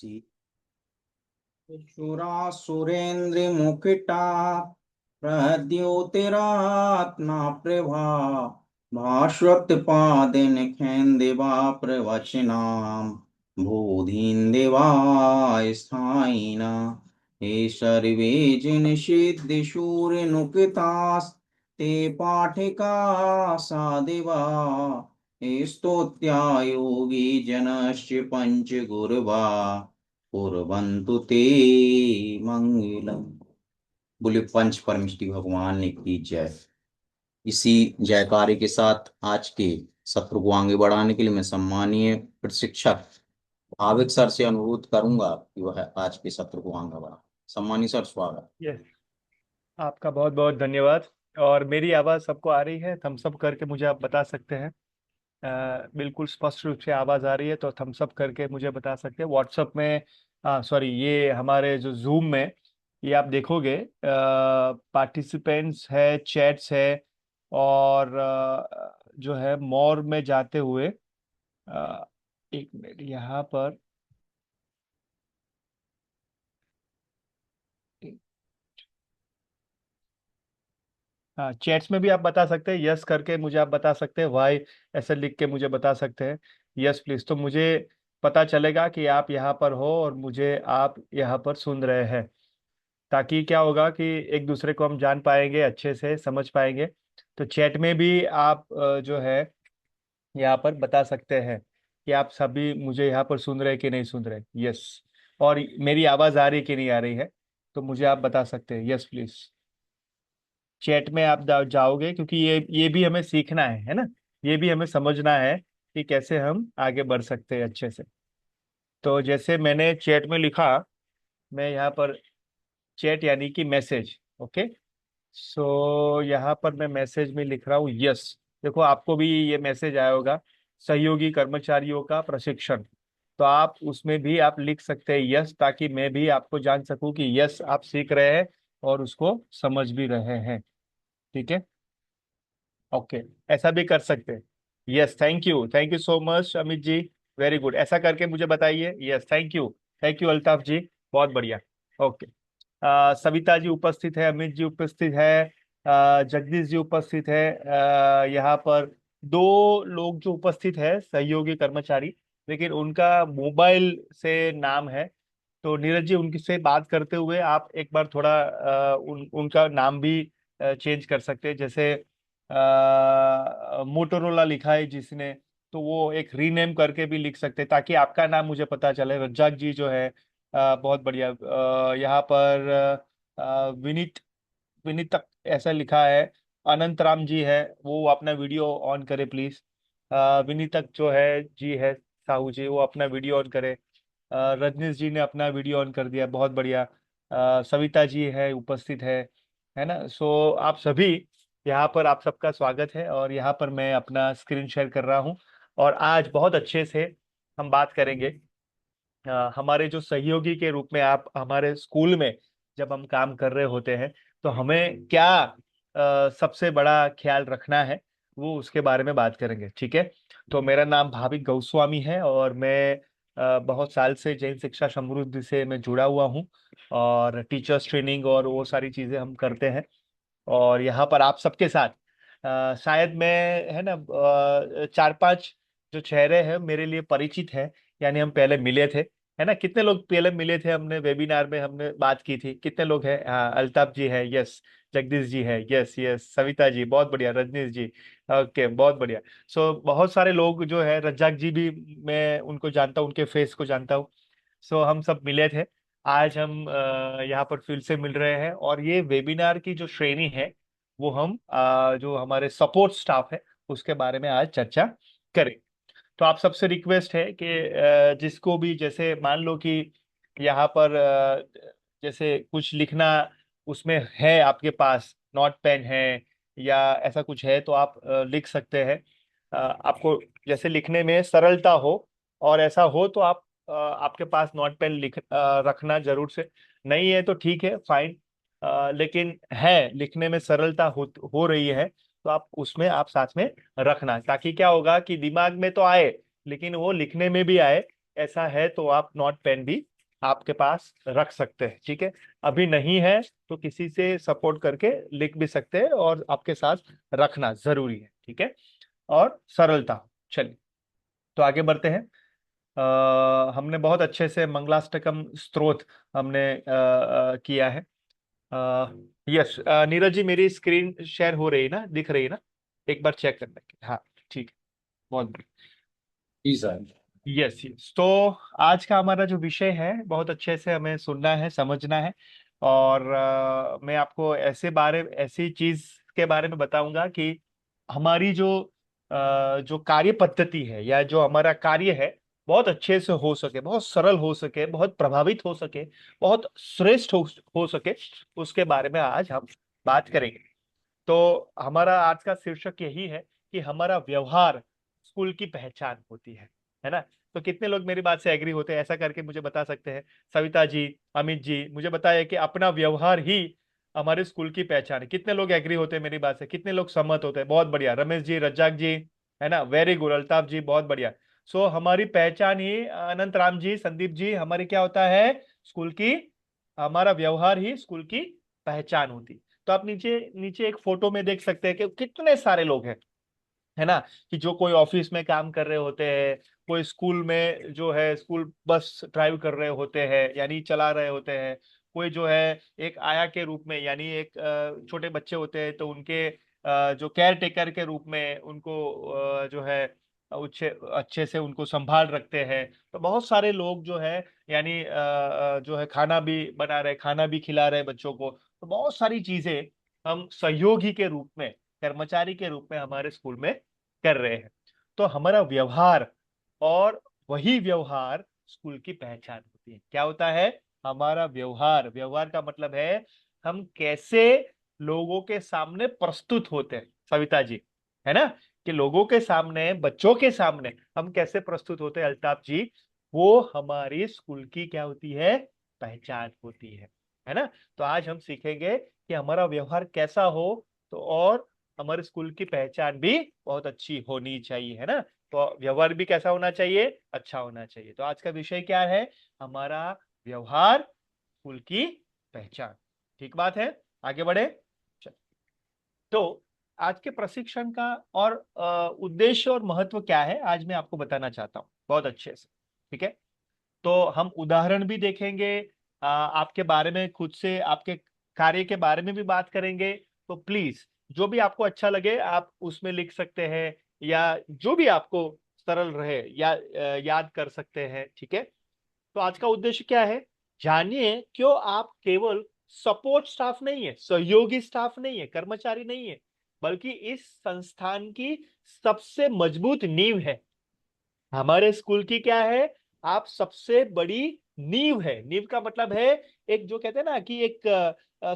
सी सुरा सुरेंद्र मुकुटा प्रद्योतिरात्मा प्रभा भास्वत पादन खेन्दिवा प्रवचनाम बोधिन देवाय स्थायिना हे सर्वे जिन सिद्धि शूर नुकतास ते पाठिका सादिवा स्तोत्या योगी जनश्च पंच गुरवा कुर्वन्तु ते मंगलम। बोले पंच परमेष्टि भगवान की जय। इसी जयकारे के साथ आज के सत्र को आगे बढ़ाने के लिए मैं सम्मानीय प्रशिक्षक भाविक सर से अनुरोध करूंगा कि वह आज के सत्र को आगे बढ़ा। सम्मानीय सर, स्वागत। यस, आपका बहुत बहुत धन्यवाद। और मेरी आवाज़ सबको आ रही है? थम्स अप करके मुझे आप बता सकते हैं। बिल्कुल स्पष्ट रूप से आवाज़ आ रही है तो थम्स अप करके मुझे बता सकते हैं। व्हाट्सअप में, सॉरी, ये हमारे जो जूम में ये आप देखोगे, पार्टिसिपेंट्स है, चैट्स है, और जो है मोर में जाते हुए, अ, एक मिनट यहाँ पर। हाँ, चैट्स में भी आप बता सकते हैं, यस करके मुझे आप बता सकते हैं, वाई ऐसे लिख के मुझे बता सकते हैं। यस प्लीज, तो मुझे पता चलेगा कि आप यहाँ पर हो और मुझे आप यहाँ पर सुन रहे हैं। ताकि क्या होगा कि एक दूसरे को हम जान पाएंगे, अच्छे से समझ पाएंगे। तो चैट में भी आप जो है यहाँ पर बता सकते हैं कि आप सभी मुझे यहाँ पर सुन रहे हैं कि नहीं सुन रहे। यस, और मेरी आवाज़ आ रही है कि नहीं आ रही है, तो मुझे आप बता सकते हैं। यस प्लीज, चैट में आप जाओगे, क्योंकि ये भी हमें सीखना है ना। ये भी हमें समझना है कि कैसे हम आगे बढ़ सकते हैं अच्छे से। तो जैसे मैंने चैट में लिखा, मैं यहाँ पर चैट यानी कि मैसेज, ओके। सो यहाँ पर मैं मैसेज में लिख रहा हूँ यस। देखो, आपको भी ये मैसेज आया होगा, सहयोगी कर्मचारियों का प्रशिक्षण। तो आप उसमें भी आप लिख सकते हैं यस, ताकि मैं भी आपको जान सकूं कि यस आप सीख रहे हैं और उसको समझ भी रहे हैं। ठीक है, ओके, ऐसा भी कर सकते हैं। Yes, thank you so much Amit ji. Very good, ऐसा करके मुझे बताइए। Yes, thank you Altaf ji, बहुत बढ़िया। ओके, सविता जी उपस्थित है, अमित जी उपस्थित है, जगदीश जी उपस्थित है। यहाँ पर दो लोग जो उपस्थित है सहयोगी कर्मचारी, लेकिन उनका मोबाइल से नाम है। तो नीरज जी, उनकी से बात करते हुए आप एक बार थोड़ा उनका नाम भी चेंज कर सकते हैं। जैसे मोटोरोला लिखा है जिसने, तो वो एक रीनेम करके भी लिख सकते हैं, ताकि आपका नाम मुझे पता चले। रज्जाक जी जो है, बहुत बढ़िया। यहाँ पर विनीत विनीत तक ऐसा लिखा है। अनंत राम जी है, वो अपना वीडियो ऑन करे प्लीज। विनीत तक जो है जी है, साहू जी, वो अपना वीडियो ऑन करे। रजनीश जी ने अपना वीडियो ऑन कर दिया, बहुत बढ़िया। सविता जी है, उपस्थित है ना। सो आप सभी, यहाँ पर आप सबका स्वागत है, और यहाँ पर मैं अपना स्क्रीन शेयर कर रहा हूँ। और आज बहुत अच्छे से हम बात करेंगे। हमारे जो सहयोगी के रूप में आप हमारे स्कूल में जब हम काम कर रहे होते हैं, तो हमें क्या सबसे बड़ा ख्याल रखना है, वो उसके बारे में बात करेंगे। ठीक है, तो मेरा नाम भाविक गोस्वामी है, और मैं बहुत साल से जैन शिक्षा समृद्धि से मैं जुड़ा हुआ हूँ, और टीचर्स ट्रेनिंग और वो सारी चीज़ें हम करते हैं। और यहाँ पर आप सबके साथ शायद मैं, है ना, चार पांच जो चेहरे हैं मेरे लिए परिचित है, यानी हम पहले मिले थे। है ना, कितने लोग पहले मिले थे, हमने वेबिनार में हमने बात की थी, कितने लोग हैं? हाँ, अल्ताफ जी है, यस। जगदीश जी है, यस यस। सविता जी, बहुत बढ़िया। रजनीश जी, ओके, बहुत बढ़िया। सो बहुत सारे लोग जो है, रज्जाक जी भी मैं उनको जानता हूँ, उनके फेस को जानता हूँ। सो हम सब मिले थे। आज हम यहाँ पर फिर से मिल रहे हैं, और ये वेबिनार की जो श्रेणी है, वो हम जो हमारे सपोर्ट स्टाफ है उसके बारे में आज चर्चा करें। तो आप सबसे रिक्वेस्ट है कि जिसको भी, जैसे मान लो कि यहाँ पर जैसे कुछ लिखना उसमें है, आपके पास नोट पेन है या ऐसा कुछ है, तो आप लिख सकते हैं। आपको जैसे लिखने में सरलता हो और ऐसा हो, तो आप आपके पास नोट पेन रखना जरूर से। नहीं है तो ठीक है, फाइन। लेकिन है, लिखने में सरलता हो रही है, तो आप उसमें आप साथ में रखना, ताकि क्या होगा कि दिमाग में तो आए, लेकिन वो लिखने में भी आए। ऐसा है तो आप नोट पेन भी आपके पास रख सकते हैं, ठीक है। अभी नहीं है तो किसी से सपोर्ट करके लिख भी सकते हैं, और आपके साथ रखना जरूरी है, ठीक है। और सरलता। चलिए, तो आगे बढ़ते हैं। हमने बहुत अच्छे से मंगलाष्टकम स्तोत्र हमने किया है। यस, नीरज जी, मेरी स्क्रीन शेयर हो रही है ना, दिख रही है ना? एक बार चेक करने के, हाँ, ठीक है, बहुत बढ़िया। जी सर। यस यस, तो आज का हमारा जो विषय है बहुत अच्छे से हमें सुनना है, समझना है। और मैं आपको ऐसी चीज के बारे में बताऊंगा कि हमारी जो कार्य पद्धति है, या जो हमारा कार्य है, बहुत अच्छे से हो सके, बहुत सरल हो सके, बहुत प्रभावित हो सके, बहुत श्रेष्ठ हो सके, उसके बारे में आज हम बात करेंगे। तो हमारा आज का शीर्षक यही है कि हमारा व्यवहार स्कूल की पहचान होती है ना? तो कितने लोग मेरी बात से एग्री होते हैं, ऐसा करके मुझे बता सकते हैं? सविता जी, अमित जी, मुझे बताइए कि अपना व्यवहार ही हमारे स्कूल की पहचान है। कितने लोग एग्री होते हैं मेरी बात से? कितने लोग सहमत होते हैं? बहुत बढ़िया, रमेश जी, रज्जाक जी, है ना, वेरी गुड, अल्ताफ जी, बहुत बढ़िया। सो हमारी पहचान ही, अनंत राम जी, संदीप जी, हमारी क्या होता है? स्कूल की, हमारा व्यवहार ही स्कूल की पहचान होती। तो आप नीचे नीचे एक फोटो में देख सकते हैं कि कितने सारे लोग हैं, है ना, कि जो कोई ऑफिस में काम कर रहे होते हैं, कोई स्कूल में जो है स्कूल बस ड्राइव कर रहे होते हैं, यानी चला रहे होते हैं। कोई जो है एक आया के रूप में, यानी एक छोटे बच्चे होते हैं तो उनके जो केयर टेकर के रूप में उनको जो है अच्छे अच्छे से उनको संभाल रखते हैं। तो बहुत सारे लोग जो है, यानी जो है खाना भी बना रहे, खाना भी खिला रहे बच्चों को। तो बहुत सारी चीजें हम सहयोगी के रूप में, कर्मचारी के रूप में हमारे स्कूल में कर रहे हैं। तो हमारा व्यवहार, और वही व्यवहार स्कूल की पहचान होती है। क्या होता है? हमारा व्यवहार। व्यवहार का मतलब है हम कैसे लोगों के सामने प्रस्तुत होते हैं, सविता जी, है ना, कि लोगों के सामने, बच्चों के सामने हम कैसे प्रस्तुत होते हैं, अल्ताफ जी, वो हमारी स्कूल की क्या होती है? पहचान होती है ना? तो आज हम सीखेंगे कि हमारा व्यवहार कैसा हो, तो और हमारे स्कूल की पहचान भी बहुत अच्छी होनी चाहिए, है ना? तो व्यवहार भी कैसा होना चाहिए? अच्छा होना चाहिए। तो आज का विषय क्या है? हमारा व्यवहार स्कूल की पहचान। ठीक बात है, आगे बढ़े। चल, तो आज के प्रशिक्षण का और उद्देश्य और महत्व क्या है, आज मैं आपको बताना चाहता हूँ बहुत अच्छे से, ठीक है। तो हम उदाहरण भी देखेंगे, आपके बारे में, खुद से आपके कार्य के बारे में भी बात करेंगे। तो प्लीज, जो भी आपको अच्छा लगे आप उसमें लिख सकते हैं, या जो भी आपको सरल रहे, या याद कर सकते हैं, ठीक है। तो आज का उद्देश्य क्या है? जानिए क्यों आप केवल सपोर्ट स्टाफ नहीं है, सहयोगी स्टाफ नहीं है, कर्मचारी नहीं है, बल्कि इस संस्थान की सबसे मजबूत नींव है। हमारे स्कूल की क्या है? आप सबसे बड़ी नींव है। नींव का मतलब है एक, जो कहते हैं ना कि एक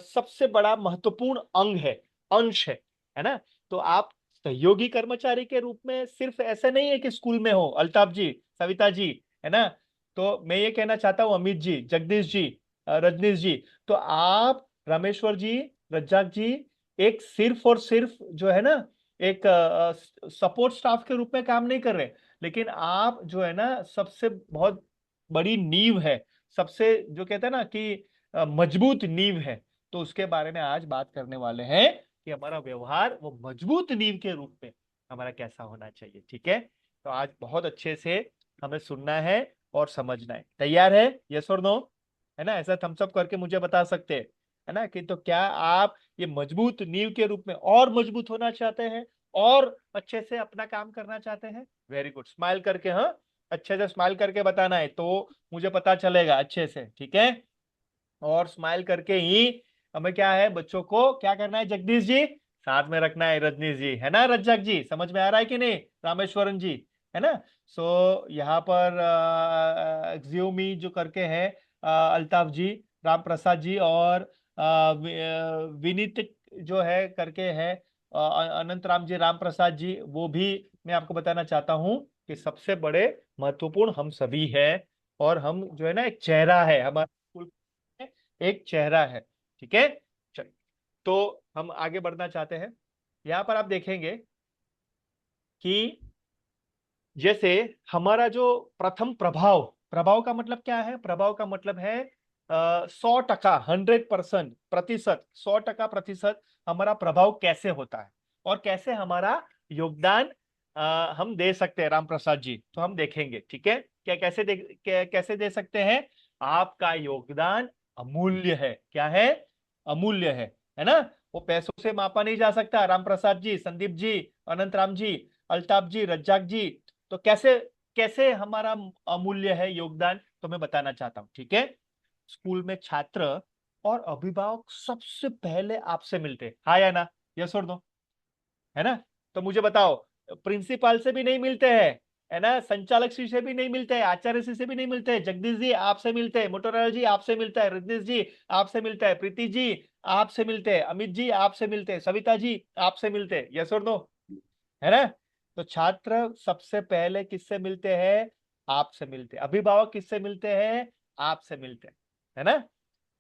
सबसे बड़ा महत्वपूर्ण अंग है, अंश है ना? तो आप सहयोगी कर्मचारी के रूप में सिर्फ ऐसे नहीं है कि स्कूल में हो, अल्ताफ जी, सविता जी, है ना? तो मैं ये कहना चाहता हूँ, अमित जी, जगदीश जी, रजनीश जी, तो आप, रामेश्वर जी, रज्जाक जी, एक सिर्फ और सिर्फ जो है ना, एक सपोर्ट स्टाफ के रूप में काम नहीं कर रहे, लेकिन आप जो है ना, सबसे बहुत बड़ी नींव है, सबसे जो कहते हैं ना कि मजबूत नींव है। तो उसके बारे में आज बात करने वाले हैं कि हमारा व्यवहार वो मजबूत नींव के रूप में हमारा कैसा होना चाहिए, ठीक है। तो आज बहुत अच्छे से हमें सुनना है और समझना है। तैयार है? यस और नो, है ना? ऐसा थम्स अप करके मुझे बता सकते हैं, है ना, कि तो क्या आप ये मजबूत नींव के रूप में और मजबूत होना चाहते हैं, और अच्छे से अपना काम करना चाहते हैं? वेरी गुड, स्माइल करके, हाँ, अच्छे से स्माइल करके बताना है तो मुझे पता चलेगा अच्छे से, ठीक है। और स्माइल करके ही हमें क्या है, बच्चों को क्या करना है, जगदीश जी, साथ में रखना है, रजनीश जी, है ना, रज्जाक जी, समझ में आ रहा है कि नहीं, रामेश्वरन जी, है ना? सो यहाँ पर एक्सियोमी जो करके है, अल्ताफ जी, राम प्रसाद जी, और विनीत जो है करके है, अनंत राम जी, राम प्रसाद जी, वो भी मैं आपको बताना चाहता हूँ कि सबसे बड़े महत्वपूर्ण हम सभी है। और हम जो है ना, एक चेहरा है हमारे स्कूल, एक चेहरा है, ठीक है। चल, तो हम आगे बढ़ना चाहते हैं। यहाँ पर आप देखेंगे कि जैसे हमारा जो प्रथम प्रभाव, प्रभाव का मतलब क्या है? प्रभाव का मतलब है 100%, 100% प्रतिशत, 100% हमारा प्रभाव कैसे होता है और कैसे हमारा योगदान हम दे सकते हैं। राम प्रसाद जी, तो हम देखेंगे, ठीक है? कैसे दे सकते हैं? आपका योगदान अमूल्य है। क्या है? अमूल्य है ना? वो पैसों से मापा नहीं जा सकता। राम प्रसाद जी, संदीप जी, अनंत राम जी, अल्ताफ जी, रज्जाक जी, तो कैसे कैसे हमारा अमूल्य है योगदान, तो मैं बताना चाहता हूं, ठीक है? स्कूल में छात्र और अभिभावक सबसे पहले आपसे मिलते हैं, हाँ या ना? यस और नो? है ना? तो मुझे बताओ, प्रिंसिपल से भी नहीं मिलते हैं, है ना? संचालक श्री से भी नहीं मिलते हैं, आचार्य श्री से भी नहीं मिलते हैं, जगदीश जी आपसे मिलते हैं, मोटोराल जी आपसे मिलता है, रजनीश जी आपसे मिलता है, प्रीति जी आपसे मिलते हैं, अमित जी आपसे मिलते हैं, सविता जी आपसे मिलते हैं। यस और नो? है ना? तो छात्र सबसे पहले किससे मिलते हैं? आपसे मिलते हैं। अभिभावक किससे मिलते हैं? आपसे मिलते हैं। है ना?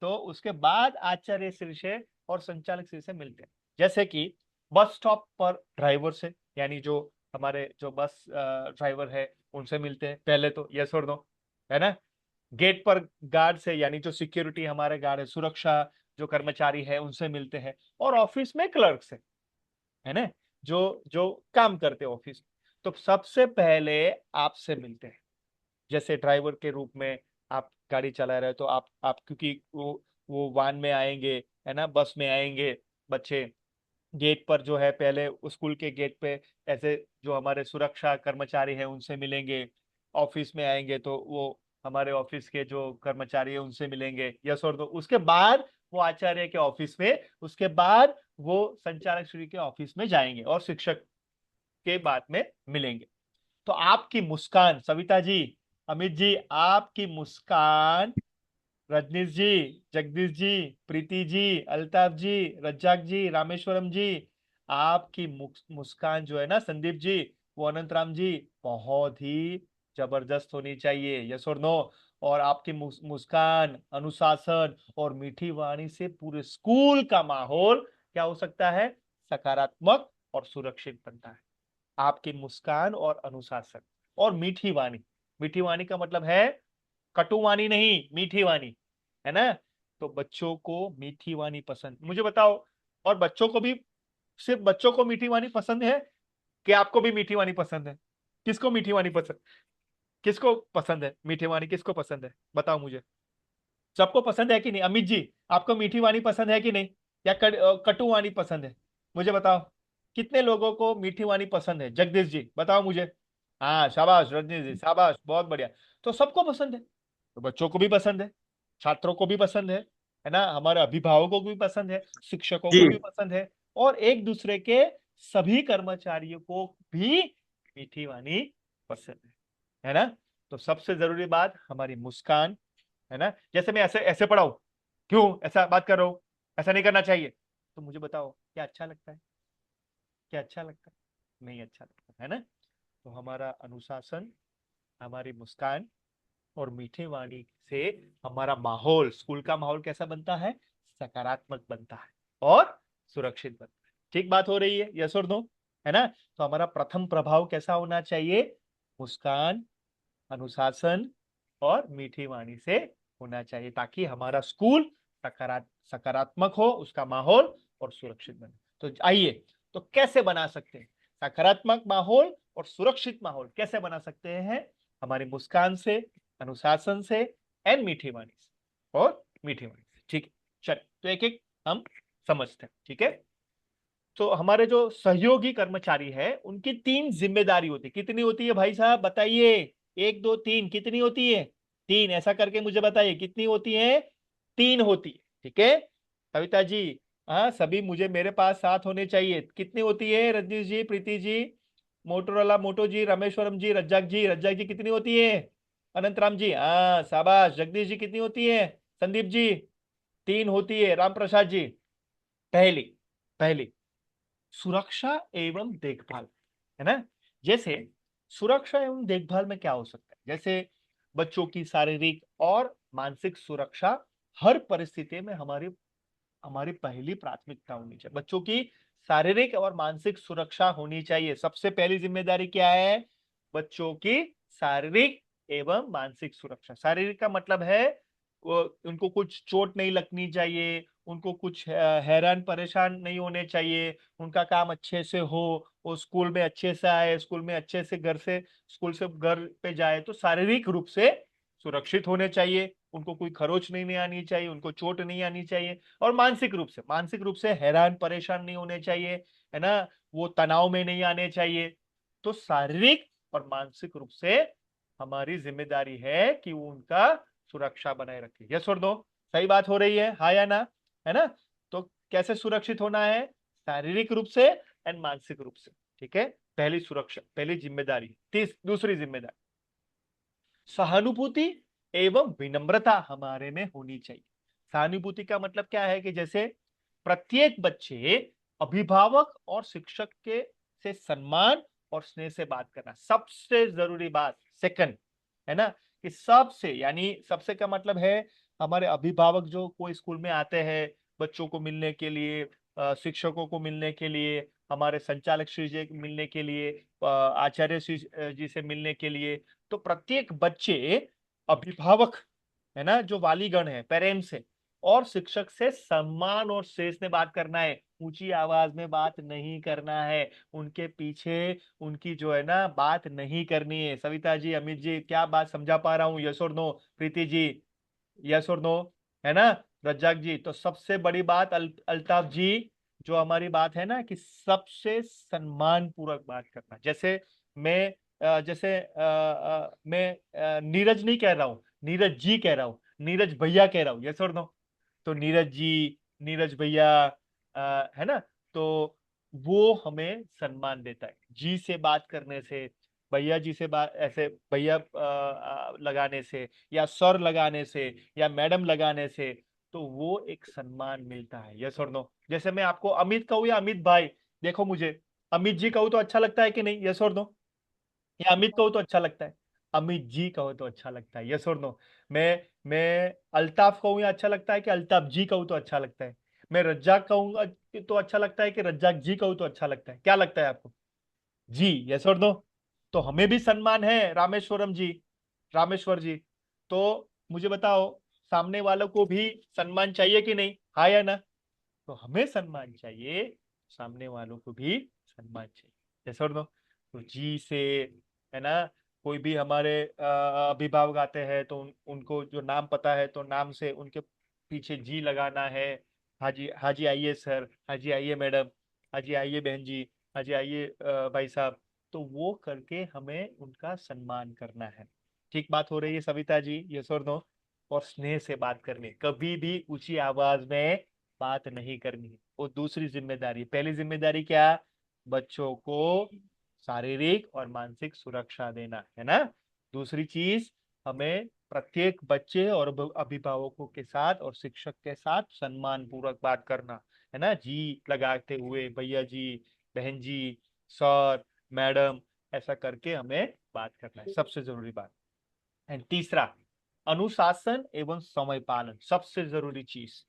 तो उसके बाद आचार्य श्री से और संचालक श्री से मिलते हैं। जैसे कि बस स्टॉप पर ड्राइवर से, यानी जो हमारे जो बस ड्राइवर है उनसे मिलते हैं पहले तो। यस और नो? है ना? गेट पर गार्ड से, यानी जो सिक्योरिटी हमारे गार्ड है, सुरक्षा जो कर्मचारी है उनसे मिलते हैं। और ऑफिस में क्लर्क से, है ना, जो जो काम करते हैं ऑफिस में, तो सबसे पहले आपसे मिलते हैं। जैसे ड्राइवर के रूप में आप गाड़ी चला रहे हो, तो आप क्योंकि वो वान में आएंगे, है ना, बस में आएंगे बच्चे, गेट पर जो है पहले स्कूल के गेट पे ऐसे जो हमारे सुरक्षा कर्मचारी हैं उनसे मिलेंगे। ऑफिस में आएंगे तो वो हमारे ऑफिस के जो कर्मचारी है उनसे मिलेंगे। यस और तो उसके बाद वो आचार्य के ऑफिस में, उसके बाद वो संचालक श्री के ऑफिस में जाएंगे और शिक्षक के बाद में मिलेंगे। तो आपकी मुस्कान, सविता जी, अमित जी, आपकी मुस्कान, रजनीश जी, जगदीश जी, प्रीति जी, अल्ताफ जी, रज्जाक जी, रामेश्वरम जी, आपकी मुस्कान जो है ना संदीप जी, वो अनंतराम जी, बहुत ही जबरदस्त होनी चाहिए। यस और नो? और आपकी मुस्कान, अनुशासन और मीठी वाणी से पूरे स्कूल का माहौल क्या हो सकता है? सकारात्मक और सुरक्षित बनता है। आपकी मुस्कान और अनुशासन और मीठी वाणी। मीठी वाणी का मतलब है कटु वाणी नहीं, मीठी वाणी, है ना? तो बच्चों को मीठी वाणी पसंद, मुझे बताओ। और बच्चों को भी, सिर्फ बच्चों को मीठी वाणी पसंद है कि आपको भी मीठी वाणी पसंद है? किसको मीठी वाणी पसंद, किसको पसंद है मीठी वाणी, किसको पसंद है? बताओ मुझे। सबको पसंद है कि नहीं? अमित जी, आपको मीठी वाणी पसंद है कि नहीं, या कटु वाणी पसंद है? मुझे बताओ, कितने लोगों को मीठी वाणी पसंद है? जगदीश जी बताओ मुझे। हाँ शाबाश, रजनीश जी शाबाश, बहुत बढ़िया। तो सबको पसंद है, तो बच्चों को भी पसंद है, छात्रों को भी पसंद है ना, हमारे अभिभावकों को भी पसंद है, शिक्षकों जी। को भी पसंद है, और एक दूसरे के सभी कर्मचारियों को भी मीठी वाणी पसंद है ना? तो सबसे जरूरी बात हमारी मुस्कान, है ना? जैसे मैं ऐसे ऐसे पढ़ा हूं, क्यों ऐसा बात कर रहा हूं? ऐसा नहीं करना चाहिए। तो मुझे बताओ, क्या अच्छा लगता है? क्या अच्छा लगता है? नहीं अच्छा लगता, है ना? तो हमारा अनुशासन, हमारी मुस्कान और मीठी वाणी से हमारा माहौल, स्कूल का माहौल कैसा बनता है? सकारात्मक बनता है और सुरक्षित बनता है। ठीक बात हो रही है? यस और नो? है ना? तो हमारा प्रथम प्रभाव कैसा होना चाहिए? मुस्कान, अनुशासन और मीठी वाणी से होना चाहिए, ताकि हमारा स्कूल सकारात्मक हो, उसका माहौल, और सुरक्षित बने। तो आइए, तो कैसे बना सकते हैं सकारात्मक माहौल और सुरक्षित माहौल? कैसे बना सकते हैं? हमारी मुस्कान से, अनुशासन से, एंड मीठी वाणी से, और मीठी वाणी से। ठीक है, चलिए तो एक एक हम समझते हैं, ठीक है? तो हमारे जो सहयोगी कर्मचारी है उनकी 3 जिम्मेदारी होती है। कितनी होती है भाई साहब, बताइए? 1 2 3, कितनी होती है? 3, ऐसा करके मुझे बताइए कितनी होती है? 3 होती है, ठीक है? कविता जी, हाँ सभी मुझे मेरे पास साथ होने चाहिए। कितनी होती है? रजनीश जी, प्रीति जी, मोटोरोला मोटो जी, रामेश्वरम जी, रज्जाक जी कितनी होती है? अनंतराम जी, हाँ शाबाश। जगदीश जी कितनी होती है? संदीप जी, 3 होती है। राम प्रसाद जी, पहली पहली सुरक्षा एवं देखभाल, है ना? जैसे सुरक्षा एवं देखभाल में क्या हो सकता है? जैसे बच्चों की शारीरिक और मानसिक सुरक्षा हर परिस्थिति में हमारी हमारी पहली प्राथमिकता होनी चाहिए। बच्चों की शारीरिक और मानसिक सुरक्षा होनी चाहिए। सबसे पहली जिम्मेदारी क्या है? बच्चों की शारीरिक एवं मानसिक सुरक्षा। शारीरिक का मतलब है वो उनको कुछ चोट नहीं लगनी चाहिए, उनको कुछ हैरान परेशान नहीं होने चाहिए, उनका काम अच्छे से हो, वो स्कूल में अच्छे से आए, स्कूल में अच्छे से घर से स्कूल से घर पे जाए, तो शारीरिक रूप से सुरक्षित होने चाहिए, उनको कोई खरोच नहीं आनी चाहिए, उनको चोट नहीं आनी चाहिए। और मानसिक रूप से हैरान परेशान नहीं होने चाहिए, है ना, वो तनाव में नहीं आने चाहिए। तो शारीरिक और मानसिक रूप से हमारी जिम्मेदारी है कि वो उनका सुरक्षा बनाए रखे। यस और नो? सही बात हो रही है, हाँ या ना? है ना? तो कैसे सुरक्षित होना है? शारीरिक रूप से एंड मानसिक रूप से। ठीक है, पहली सुरक्षा, पहली जिम्मेदारी। दूसरी जिम्मेदारी, सहानुभूति एवं विनम्रता हमारे में होनी चाहिए। सहानुभूति का मतलब क्या है कि जैसे प्रत्येक बच्चे, अभिभावक और शिक्षक के से सम्मान और स्नेह से बात करना सबसे जरूरी बात। सेकंड, है ना, कि सबसे, यानी सबसे का मतलब है हमारे अभिभावक जो कोई स्कूल में आते हैं बच्चों को मिलने के लिए, शिक्षकों को मिलने के लिए, हमारे संचालक श्री जी मिलने के लिए, आचार्य श्री जी से मिलने के लिए। तो प्रत्येक बच्चे, अभिभावक, है ना, जो वालीगण है, पेरेंट्स है, और शिक्षक से सम्मान और स्नेह से बात करना है। ऊंची आवाज में बात नहीं करना है, उनके पीछे उनकी जो है ना बात नहीं करनी है। सविता जी, अमित जी, क्या बात समझा पा रहा हूँ? यस और नो? प्रीति जी, यस और नो? है ना? रज्जाक जी, तो सबसे बड़ी बात, अल्ताफ जी, जो हमारी बात है ना कि सबसे सम्मान पूर्वक बात करना। जैसे मैं मैं नीरज नहीं कह रहा हूँ, नीरज जी कह रहा हूँ, नीरज भैया कह रहा हूँ। यस और नो? तो नीरज जी, नीरज भैया, है ना, तो वो हमें सम्मान देता है। जी से बात करने से, भैया जी से बात, ऐसे भैया लगाने से, या सर लगाने से, या मैडम लगाने से, तो वो एक सम्मान मिलता है। यस और नो? जैसे मैं आपको अमित कहूँ या अमित भाई, देखो मुझे अमित जी कहूँ तो अच्छा लगता है कि नहीं? यस और नो? या अमित कहो तो अच्छा लगता है? अमित जी कहो तो अच्छा लगता है। यस और नो? मैं अल्ताफ कहूँ या अच्छा लगता है कि अल्ताफ जी कहूँ तो अच्छा लगता है? मैं रज्जाक कहूंगा तो अच्छा लगता है कि रज्जाक जी कहूँ तो अच्छा लगता है? क्या लगता है आपको? जी, यस और नो? तो हमें भी सम्मान है, रामेश्वरम जी, रामेश्वर जी। तो मुझे बताओ, सामने वालों को भी सम्मान चाहिए कि नहीं? हाँ या ना? तो हमें सम्मान चाहिए, सामने वालों को भी सम्मान चाहिए। यस और नो? तो जी से, है ना, कोई भी हमारे अभिभावक आते हैं तो उनको जो नाम पता है तो नाम से उनके पीछे जी लगाना है। हाजी, हाजी आइए सर, हाजी आइए मैडम, हाजी आइए बहन जी, हाजी आइए भाई साहब। तो वो करके हमें उनका सम्मान करना है। ठीक बात हो रही है सविता जी? यस और नो? और स्नेह से बात करनी, कभी भी ऊंची आवाज में बात नहीं करनी है। वो दूसरी जिम्मेदारी। पहली जिम्मेदारी क्या? बच्चों को शारीरिक और मानसिक सुरक्षा देना, है ना? दूसरी चीज, हमें प्रत्येक बच्चे और अभिभावकों के साथ और शिक्षक के साथ सम्मान पूर्वक बात करना, है ना, जी लगाते हुए, भैया जी, बहन जी, सर, मैडम, ऐसा करके हमें बात करना है, सबसे जरूरी बात। एंड तीसरा, अनुशासन एवं समय पालन, सबसे जरूरी चीज।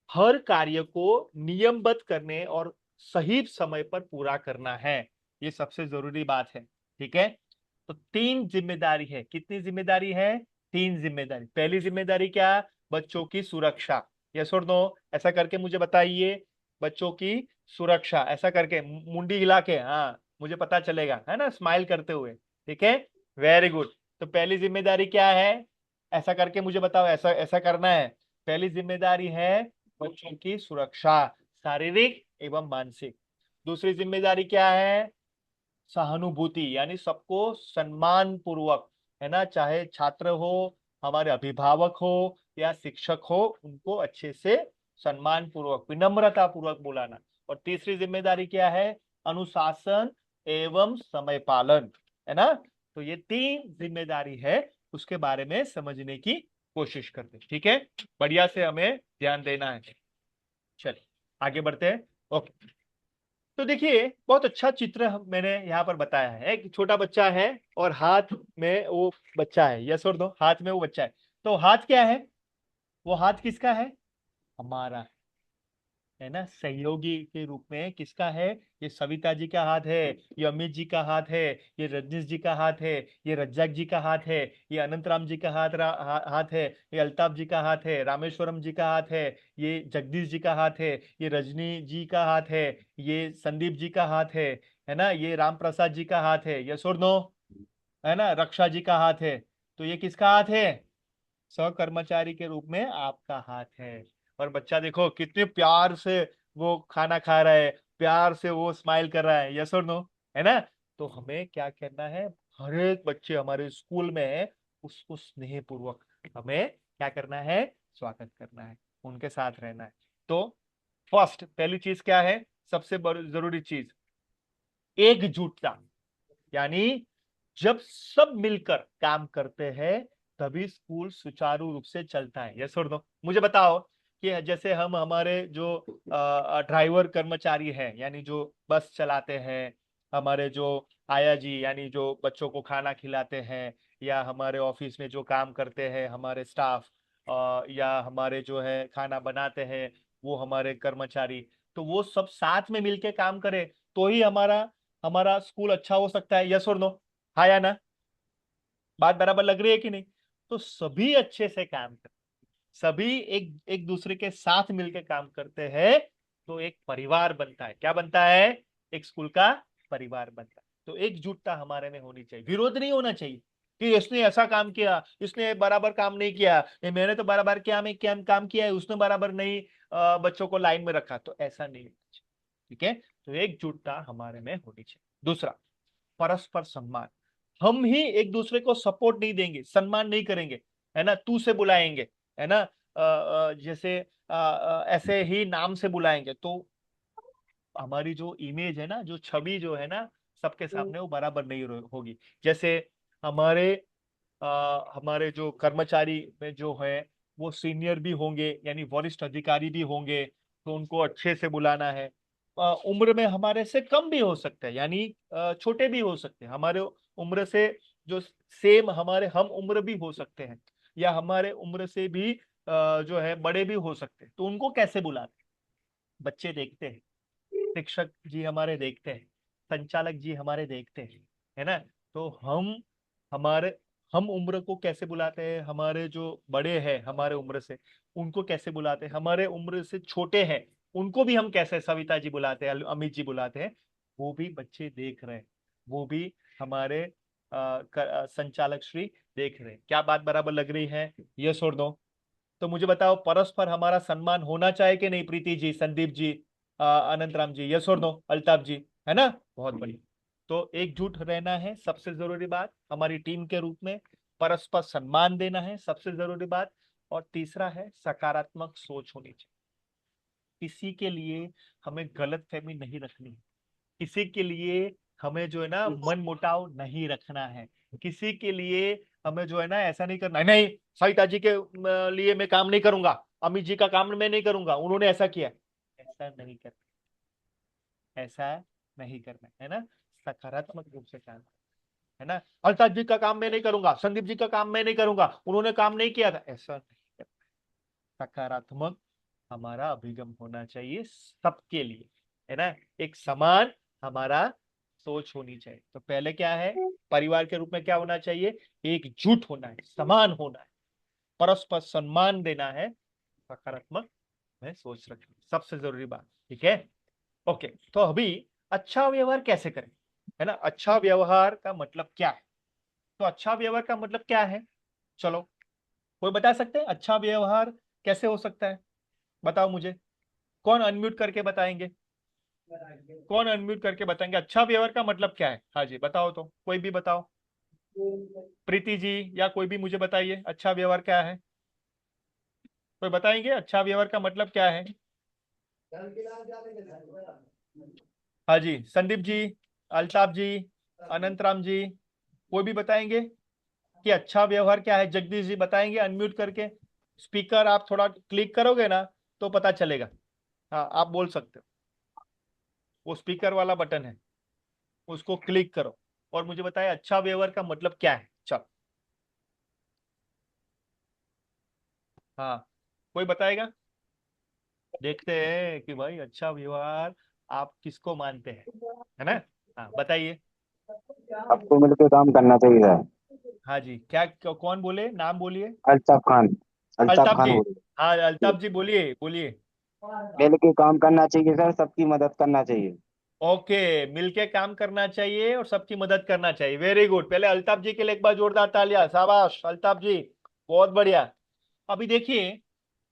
हर कार्य को नियमबद्ध करने और सही समय पर पूरा करना है, ये सबसे जरूरी बात है। ठीक है? तो तीन जिम्मेदारी है। कितनी जिम्मेदारी है? तीन जिम्मेदारी। पहली जिम्मेदारी क्या? बच्चों की सुरक्षा। यस और नो? ऐसा करके मुझे बताइए, बच्चों की सुरक्षा, ऐसा करके मुंडी हिला के, हाँ, मुझे पता चलेगा, है ना, स्माइल करते हुए। ठीक है, वेरी गुड। तो पहली जिम्मेदारी क्या है? ऐसा करके मुझे बताओ, ऐसा ऐसा करना है। पहली जिम्मेदारी है बच्चों की सुरक्षा, शारीरिक एवं मानसिक। दूसरी जिम्मेदारी क्या है? सहानुभूति, यानी सबको सम्मान पूर्वक, है ना, चाहे छात्र हो, हमारे अभिभावक हो, या शिक्षक हो, उनको अच्छे से सम्मान पूर्वक, विनम्रता पूर्वक बुलाना। और तीसरी जिम्मेदारी क्या है? अनुशासन एवं समय पालन, है ना? तो ये तीन जिम्मेदारी है, उसके बारे में समझने की कोशिश करते हैं। ठीक है, बढ़िया से हमें ध्यान देना है। चलिए आगे बढ़ते हैं। ओके, तो देखिए, बहुत अच्छा चित्र मैंने यहाँ पर बताया है कि छोटा बच्चा है और हाथ में वो बच्चा है। यस और नो? हाथ में वो बच्चा है। तो हाथ क्या है? वो हाथ किसका है? हमारा है। है ना, सहयोगी के रूप में किसका है? ये सविता जी का हाथ है, ये अमित जी का हाथ है, ये रजनीश जी का हाथ है, ये रज्जाक जी का हाथ है, ये अनंतराम जी का हाथ है, ये अल्ताफ जी का हाथ है, रामेश्वरम जी का हाथ है, ये जगदीश जी का हाथ है, ये रजनी जी का हाथ है, ये संदीप जी का हाथ है ना, ये राम प्रसाद जी का हाथ है, यस और नो? है ना, रक्षा जी का हाथ है। तो ये किसका हाथ है? सहकर्मचारी के रूप में आपका हाथ है। और बच्चा देखो कितने प्यार से वो खाना खा रहा है, प्यार से वो स्माइल कर रहा है, यस और नो? है ना? तो हमें क्या करना है, हर एक बच्चे हमारे स्कूल में है, उसको स्नेह पूर्वक हमें क्या करना है, स्वागत करना है, उनके साथ रहना है। तो फर्स्ट पहली चीज क्या है, सबसे जरूरी चीज, एकजुटता। यानी जब सब मिलकर काम करते हैं तभी स्कूल सुचारू रूप से चलता है, यस और नो? मुझे बताओ कि जैसे हम हमारे जो ड्राइवर कर्मचारी हैं, यानी जो बस चलाते हैं, हमारे जो आया जी यानी जो बच्चों को खाना खिलाते हैं, या हमारे ऑफिस में जो काम करते हैं हमारे स्टाफ, या हमारे जो है खाना बनाते हैं वो हमारे कर्मचारी, तो वो सब साथ में मिलके काम करें तो ही हमारा हमारा स्कूल अच्छा हो सकता है, यस और नो? हाँ या ना? बात बराबर लग रही है कि नहीं? तो सभी अच्छे से काम करते, सभी एक एक दूसरे के साथ मिलकर काम करते हैं तो एक परिवार बनता है। क्या बनता है? एक स्कूल का परिवार बनता है। तो एकजुटता हमारे में होनी चाहिए, विरोध नहीं होना चाहिए कि इसने ऐसा काम किया, इसने बराबर काम नहीं किया, ये मैंने तो बराबर क्या में क्या काम किया है, उसने बराबर नहीं बच्चों को लाइन में रखा, तो ऐसा नहीं होना चाहिए। ठीक है? तो एकजुटता हमारे में होनी चाहिए। दूसरा, परस्पर सम्मान। हम ही एक दूसरे को सपोर्ट नहीं देंगे, सम्मान नहीं करेंगे, है ना, तू से बुलाएंगे, है ना, जैसे ऐसे ही नाम से बुलाएंगे तो हमारी जो इमेज है ना, जो छवि जो है ना सबके सामने, वो बराबर नहीं होगी। जैसे हमारे हमारे जो कर्मचारी में जो है वो सीनियर भी होंगे, यानी वरिष्ठ अधिकारी भी होंगे, तो उनको अच्छे से बुलाना है। उम्र में हमारे से कम भी हो सकते हैं, यानी छोटे भी हो सकते हैं हमारे उम्र से, जो सेम हमारे हम उम्र भी हो सकते हैं, या हमारे उम्र से भी जो है बड़े भी हो सकते हैं, तो उनको कैसे बुलाते हैं? बच्चे देखते हैं, शिक्षक जी हमारे देखते हैं, संचालक जी हमारे देखते हैं, है ना? तो हमारे हम उम्र को कैसे बुलाते हैं, हमारे जो बड़े हैं हमारे उम्र से उनको कैसे बुलाते हैं, हमारे उम्र से छोटे हैं उनको भी हम कैसे सविता जी बुलाते हैं, अमित जी बुलाते हैं, वो भी बच्चे देख रहे हैं, वो भी हमारे संचालक श्री देख रहे हैं। क्या बात बराबर लग रही है, यस और नो? तो मुझे बताओ, परस्पर हमारा सम्मान होना चाहिए कि नहीं, प्रीति जी, संदीप जी, अनंतराम जी, यस और नो, अल्ताफ जी? है ना? बहुत बढ़िया। तो एकजुट रहना है सबसे जरूरी बात हमारी टीम के रूप में, परस्पर सम्मान देना है सबसे जरूरी बात, और तीसरा है सकारात्मक सोच होनी चाहिए। किसी के लिए हमें गलत फहमी नहीं रखनी है, किसी के लिए हमें जो है ना मन मुटाव नहीं रखना है, किसी के लिए हमें जो है ना ऐसा नहीं करना है, नहीं सविता जी के लिए मैं काम नहीं करूंगा, अमित जी का काम मैं नहीं करूंगा, उन्होंने ऐसा किया, ऐसा नहीं करना, ऐसा नहीं करना है ना, सकारात्मक रूप से काम, है ना? अल्ताफ जी का काम मैं नहीं करूंगा, संदीप जी का काम मैं नहीं करूंगा, उन्होंने काम नहीं किया था, ऐसा नहीं करना। सकारात्मक हमारा अभिगम होना चाहिए सबके लिए, है ना, एक समान हमारा सोच होनी चाहिए। तो पहले क्या है, परिवार के रूप में क्या होना चाहिए, एकजुट होना है, समान होना है, परस्पर सम्मान देना है, सकारात्मक में सोच रखनी, सबसे जरूरी बात। ठीक है? ओके। तो अभी अच्छा व्यवहार कैसे करें, है ना, अच्छा व्यवहार का मतलब क्या है? तो अच्छा व्यवहार का मतलब क्या है, चलो कोई बता सकते हैं अच्छा व्यवहार कैसे हो सकता है? बताओ मुझे, कौन अनम्यूट करके बताएंगे, कौन अनम्यूट करके बताएंगे अच्छा व्यवहार का मतलब क्या है? हाँ जी बताओ, तो कोई भी बताओ, प्रीति जी या कोई भी मुझे बताइए अच्छा व्यवहार क्या है, कोई बताएंगे अच्छा व्यवहार का मतलब क्या है? हाँ जी, संदीप जी, अल्ताफ जी, अनंतराम जी, कोई भी बताएंगे कि अच्छा व्यवहार क्या है? जगदीश जी बताएंगे अनम्यूट करके, स्पीकर आप थोड़ा क्लिक करोगे ना तो पता चलेगा। हाँ आप बोल सकते हो, वो स्पीकर वाला बटन है, उसको क्लिक करो और मुझे बताए अच्छा व्यवहार का मतलब क्या है। चलो, हाँ कोई बताएगा? देखते हैं कि भाई अच्छा व्यवहार आप किसको मानते हैं, है ना। हाँ बताइए। सबको मिलकर काम करना चाहिए सर। हाँ जी, क्या कौन बोले, नाम बोलिए। अल्ताफ खान। अल्ताफ अल्ताफ खान जी। बोल हाँ रहे। अल्ताफ जी बोलिए बोलिए। मिल के काम करना चाहिए सर, सबकी मदद करना चाहिए। ओके, मिलके काम करना चाहिए और सबकी मदद करना चाहिए, वेरी गुड। पहले अल्ताफ जी के लिए एक बार जोरदार तालियां, शाबाश अल्ताफ जी, बहुत बढ़िया। अभी देखिए,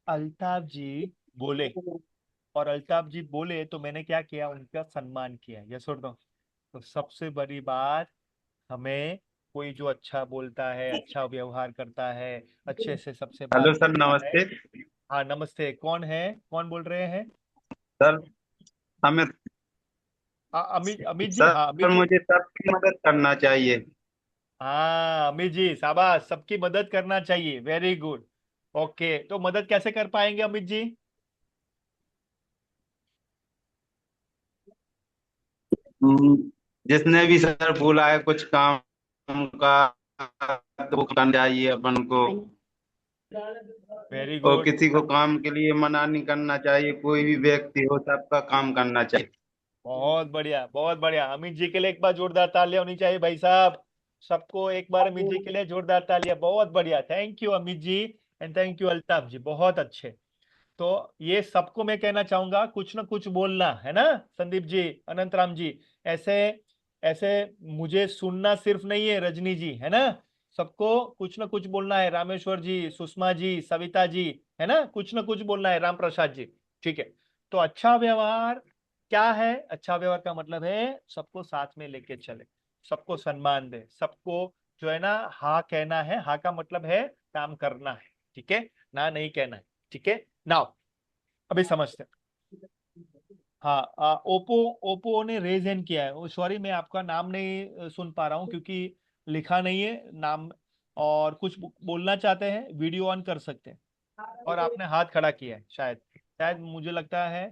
अल्ताफ जी बोले, और अल्ताफ जी बोले तो मैंने क्या किया, उनका सम्मान किया, यस और नो। तो सबसे बड़ी बात, हमें कोई जो अच्छा बोलता है, अच्छा व्यवहार करता है, अच्छे से सबसे हेलो बात सर, करता है। नमस्ते। हाँ नमस्ते, कौन है, कौन बोल रहे हैं। सर, अमित। अमित, अमित जी, हाँ सर, अमित जी। मुझे सबकी मदद करना चाहिए। हाँ अमित जी शाबाश, सबकी मदद करना चाहिए, वेरी गुड। ओके, तो मदद कैसे कर पाएंगे अमित जी। हम्म, जिसने भी सर बोला है कुछ काम का, तो वो करना चाहिए अपन को। वेरी और गुड। किसी को काम के लिए मना नहीं करना चाहिए, कोई भी व्यक्ति हो सबका काम करना चाहिए। बहुत बढ़िया बहुत बढ़िया, अमित जी के लिए एक बार जोरदार तालियां होनी चाहिए भाई साहब। सबको एक बार अमित जी के लिए जोरदार तालियां, बहुत बढ़िया, thank you Amit ji. And thank you Altaf ji, बहुत अच्छे। तो ये सबको मैं कहना चाहूंगा, कुछ ना कुछ बोलना है ना। संदीप जी, अनंत राम जी, ऐसे ऐसे मुझे सुनना सिर्फ नहीं है, रजनी जी, है ना। सबको कुछ ना कुछ बोलना है, रामेश्वर जी, सुषमा जी, सविता जी, है ना, कुछ ना कुछ बोलना है, राम प्रसाद जी। ठीक है। तो अच्छा व्यवहार क्या है, अच्छा व्यवहार का मतलब है सबको साथ में लेके चले, सबको सम्मान दे, सबको जो है ना हाँ कहना है, हाँ का मतलब है काम करना है, ठीक है, ना नहीं कहना है, ठीक है। नाउ अभी समझते हैं। हाँ ओप्पो, ओप्पो ने रेज हैंड किया है, सॉरी मैं आपका नाम नहीं सुन पा रहा हूँ क्योंकि लिखा नहीं है नाम। और कुछ बोलना चाहते हैं, वीडियो ऑन कर सकते हैं। और आपने हाथ खड़ा किया है, शायद शायद मुझे लगता है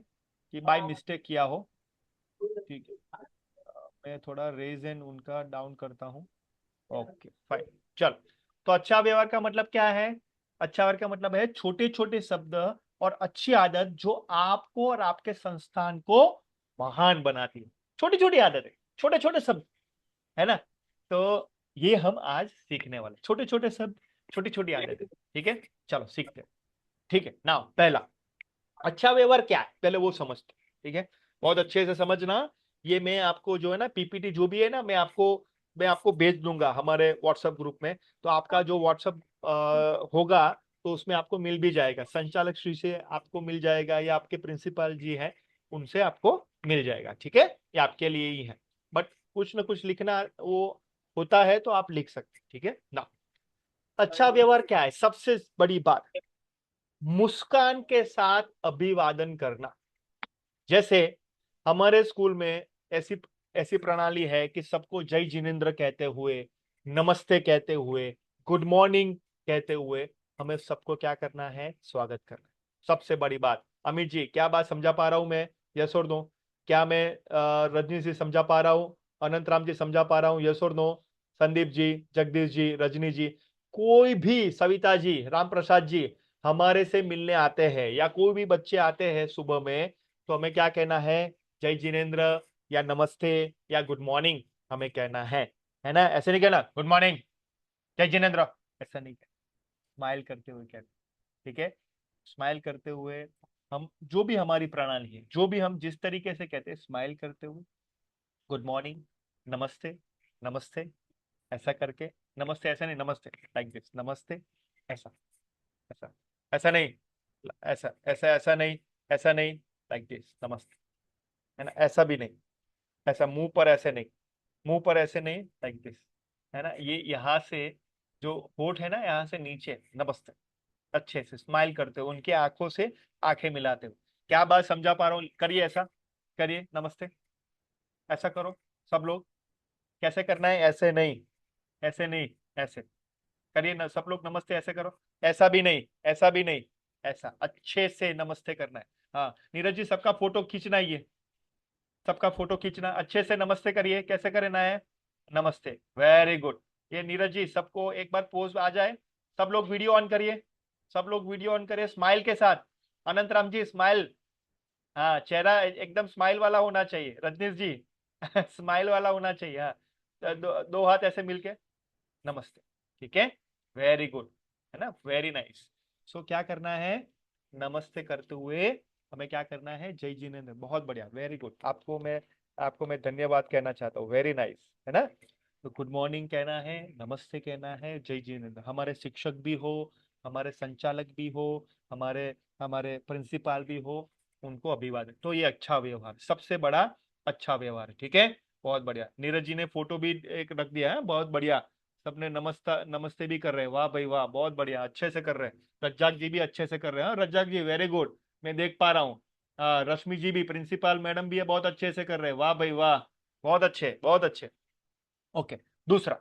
कि बाय मिस्टेक किया हो। ठीक है, मैं थोड़ा रेज हैंड उनका डाउन करता हूँ। ओके फाइन, चल। तो अच्छा व्यवहार का मतलब क्या है, अच्छा व्यवहार का मतलब है छोटे छोटे शब्द और अच्छी आदत जो आपको और आपके संस्थान को महान बनाती है। छोटी छोटी आदतें, छोटे छोटे शब्द, है ना। तो ये हम आज सीखने वाले, छोटे छोटे शब्द, छोटी छोटी आदतें, ठीक है। चलो सीखते हैं। ठीक है ना, पहला अच्छा व्यवहार क्या है पहले वो समझते हैं, ठीक है। बहुत अच्छे से समझना। ये मैं आपको जो है ना पीपीटी जो भी है ना, मैं आपको भेज दूंगा हमारे व्हाट्सएप ग्रुप में। तो आपका जो व्हाट्सएप होगा, तो उसमें आपको मिल भी जाएगा, संचालक श्री से आपको मिल जाएगा, या आपके प्रिंसिपल जी हैं उनसे आपको मिल जाएगा, ठीक है। ये आपके लिए ही है, बट कुछ ना कुछ लिखना वो होता है तो आप लिख सकते हैं, ठीक है ना। अच्छा व्यवहार क्या है, सबसे बड़ी बात, मुस्कान के साथ अभिवादन करना। जैसे हमारे स्कूल में ऐसी ऐसी प्रणाली है कि सबको जय जिनेन्द्र कहते हुए, नमस्ते कहते हुए, गुड मॉर्निंग कहते हुए हमें सबको क्या करना है, स्वागत करना है। सबसे बड़ी बात, अमित जी क्या बात समझा पा रहा हूं मैं, यस और नो। क्या मैं रजनी जी समझा पा रहा हूँ, अनंत राम जी समझा पा रहा हूँ, यस और नो। संदीप जी, जगदीश जी, रजनी जी, कोई भी, सविता जी, राम प्रसाद जी, हमारे से मिलने आते हैं या कोई भी बच्चे आते हैं सुबह में, तो हमें क्या कहना है, जय जिनेन्द्र, या नमस्ते, या गुड मॉर्निंग हमें कहना है ना। ऐसे नहीं कहना गुड मॉर्निंग जय जिनेन्द्र, ऐसा नहीं कहना, स्माइल करते हुए कहना, ठीक है। स्माइल करते हुए, हम जो भी हमारी प्रणाली है, जो भी हम जिस तरीके से कहते हैं, स्माइल करते हुए, गुड मॉर्निंग, नमस्ते, नमस्ते, ऐसा करके, नमस्ते ऐसा नहीं, नमस्ते लाइक दिस, नमस्ते, ऐसा, ऐसा, ऐसा नहीं, ऐसा ऐसा ऐसा नहीं, ऐसा नहीं, लाइक दिस, नमस्ते, है ना, ऐसा भी नहीं, ऐसा मुंह पर ऐसे नहीं, मुंह पर ऐसे नहीं, लाइक दिस, है ना। ये यहाँ से जो होठ है ना, यहाँ से नीचे, नमस्ते, अच्छे से स्माइल करते हो, उनके आंखों से आंखें मिलाते हो। क्या बात समझा पा रहा हूँ, करिए ऐसा, करिए नमस्ते, ऐसा करो सब लोग। कैसे करना है, ऐसे नहीं, ऐसे नहीं, ऐसे करिए ना सब लोग, नमस्ते ऐसे करो, ऐसा भी नहीं, ऐसा भी नहीं, ऐसा अच्छे से नमस्ते करना है। हाँ नीरज जी, सबका फोटो खींचना है, ये सबका फोटो खींचना, अच्छे से नमस्ते करिए, कैसे करना है, नमस्ते, वेरी गुड। ये नीरज जी सबको एक बार पोज आ जाए, सब लोग वीडियो ऑन करिए, सब लोग वीडियो ऑन करिए स्माइल के साथ। अनंत राम जी स्माइल, हाँ, चेहरा एकदम स्माइल वाला होना चाहिए रजनीश जी। स्माइल वाला होना चाहिए। हाँ, तो दो हाथ ऐसे मिलके नमस्ते। ठीक है, वेरी गुड, है ना, वेरी नाइस। सो क्या करना है, नमस्ते करते हुए हमें क्या करना है, जय जिनेंद्र, बहुत बढ़िया, वेरी गुड। आपको मैं धन्यवाद कहना चाहता हूँ, वेरी नाइस, है ना। तो गुड मॉर्निंग कहना है, नमस्ते कहना है, जय जिनेंद्र। हमारे शिक्षक भी हो, हमारे संचालक भी हो, हमारे हमारे प्रिंसिपाल भी हो, उनको अभिवादन। तो ये अच्छा व्यवहार, सबसे बड़ा अच्छा व्यवहार है। ठीक है, बहुत बढ़िया। नीरज जी ने फोटो भी एक रख दिया है, बहुत बढ़िया। सबने नमस्ता नमस्ते भी कर रहे हैं, वाह भाई वाह, बहुत बढ़िया, अच्छे से कर रहे हैं। रज्जाक जी भी अच्छे से कर रहे हैं। हाँ, रज्जाक जी वेरी गुड, मैं देख पा रहा हूँ। हाँ, रश्मि जी भी, प्रिंसिपल मैडम भी है, बहुत अच्छे से कर रहे हैं, वाह भाई वाह, बहुत अच्छे बहुत अच्छे। ओके, दूसरा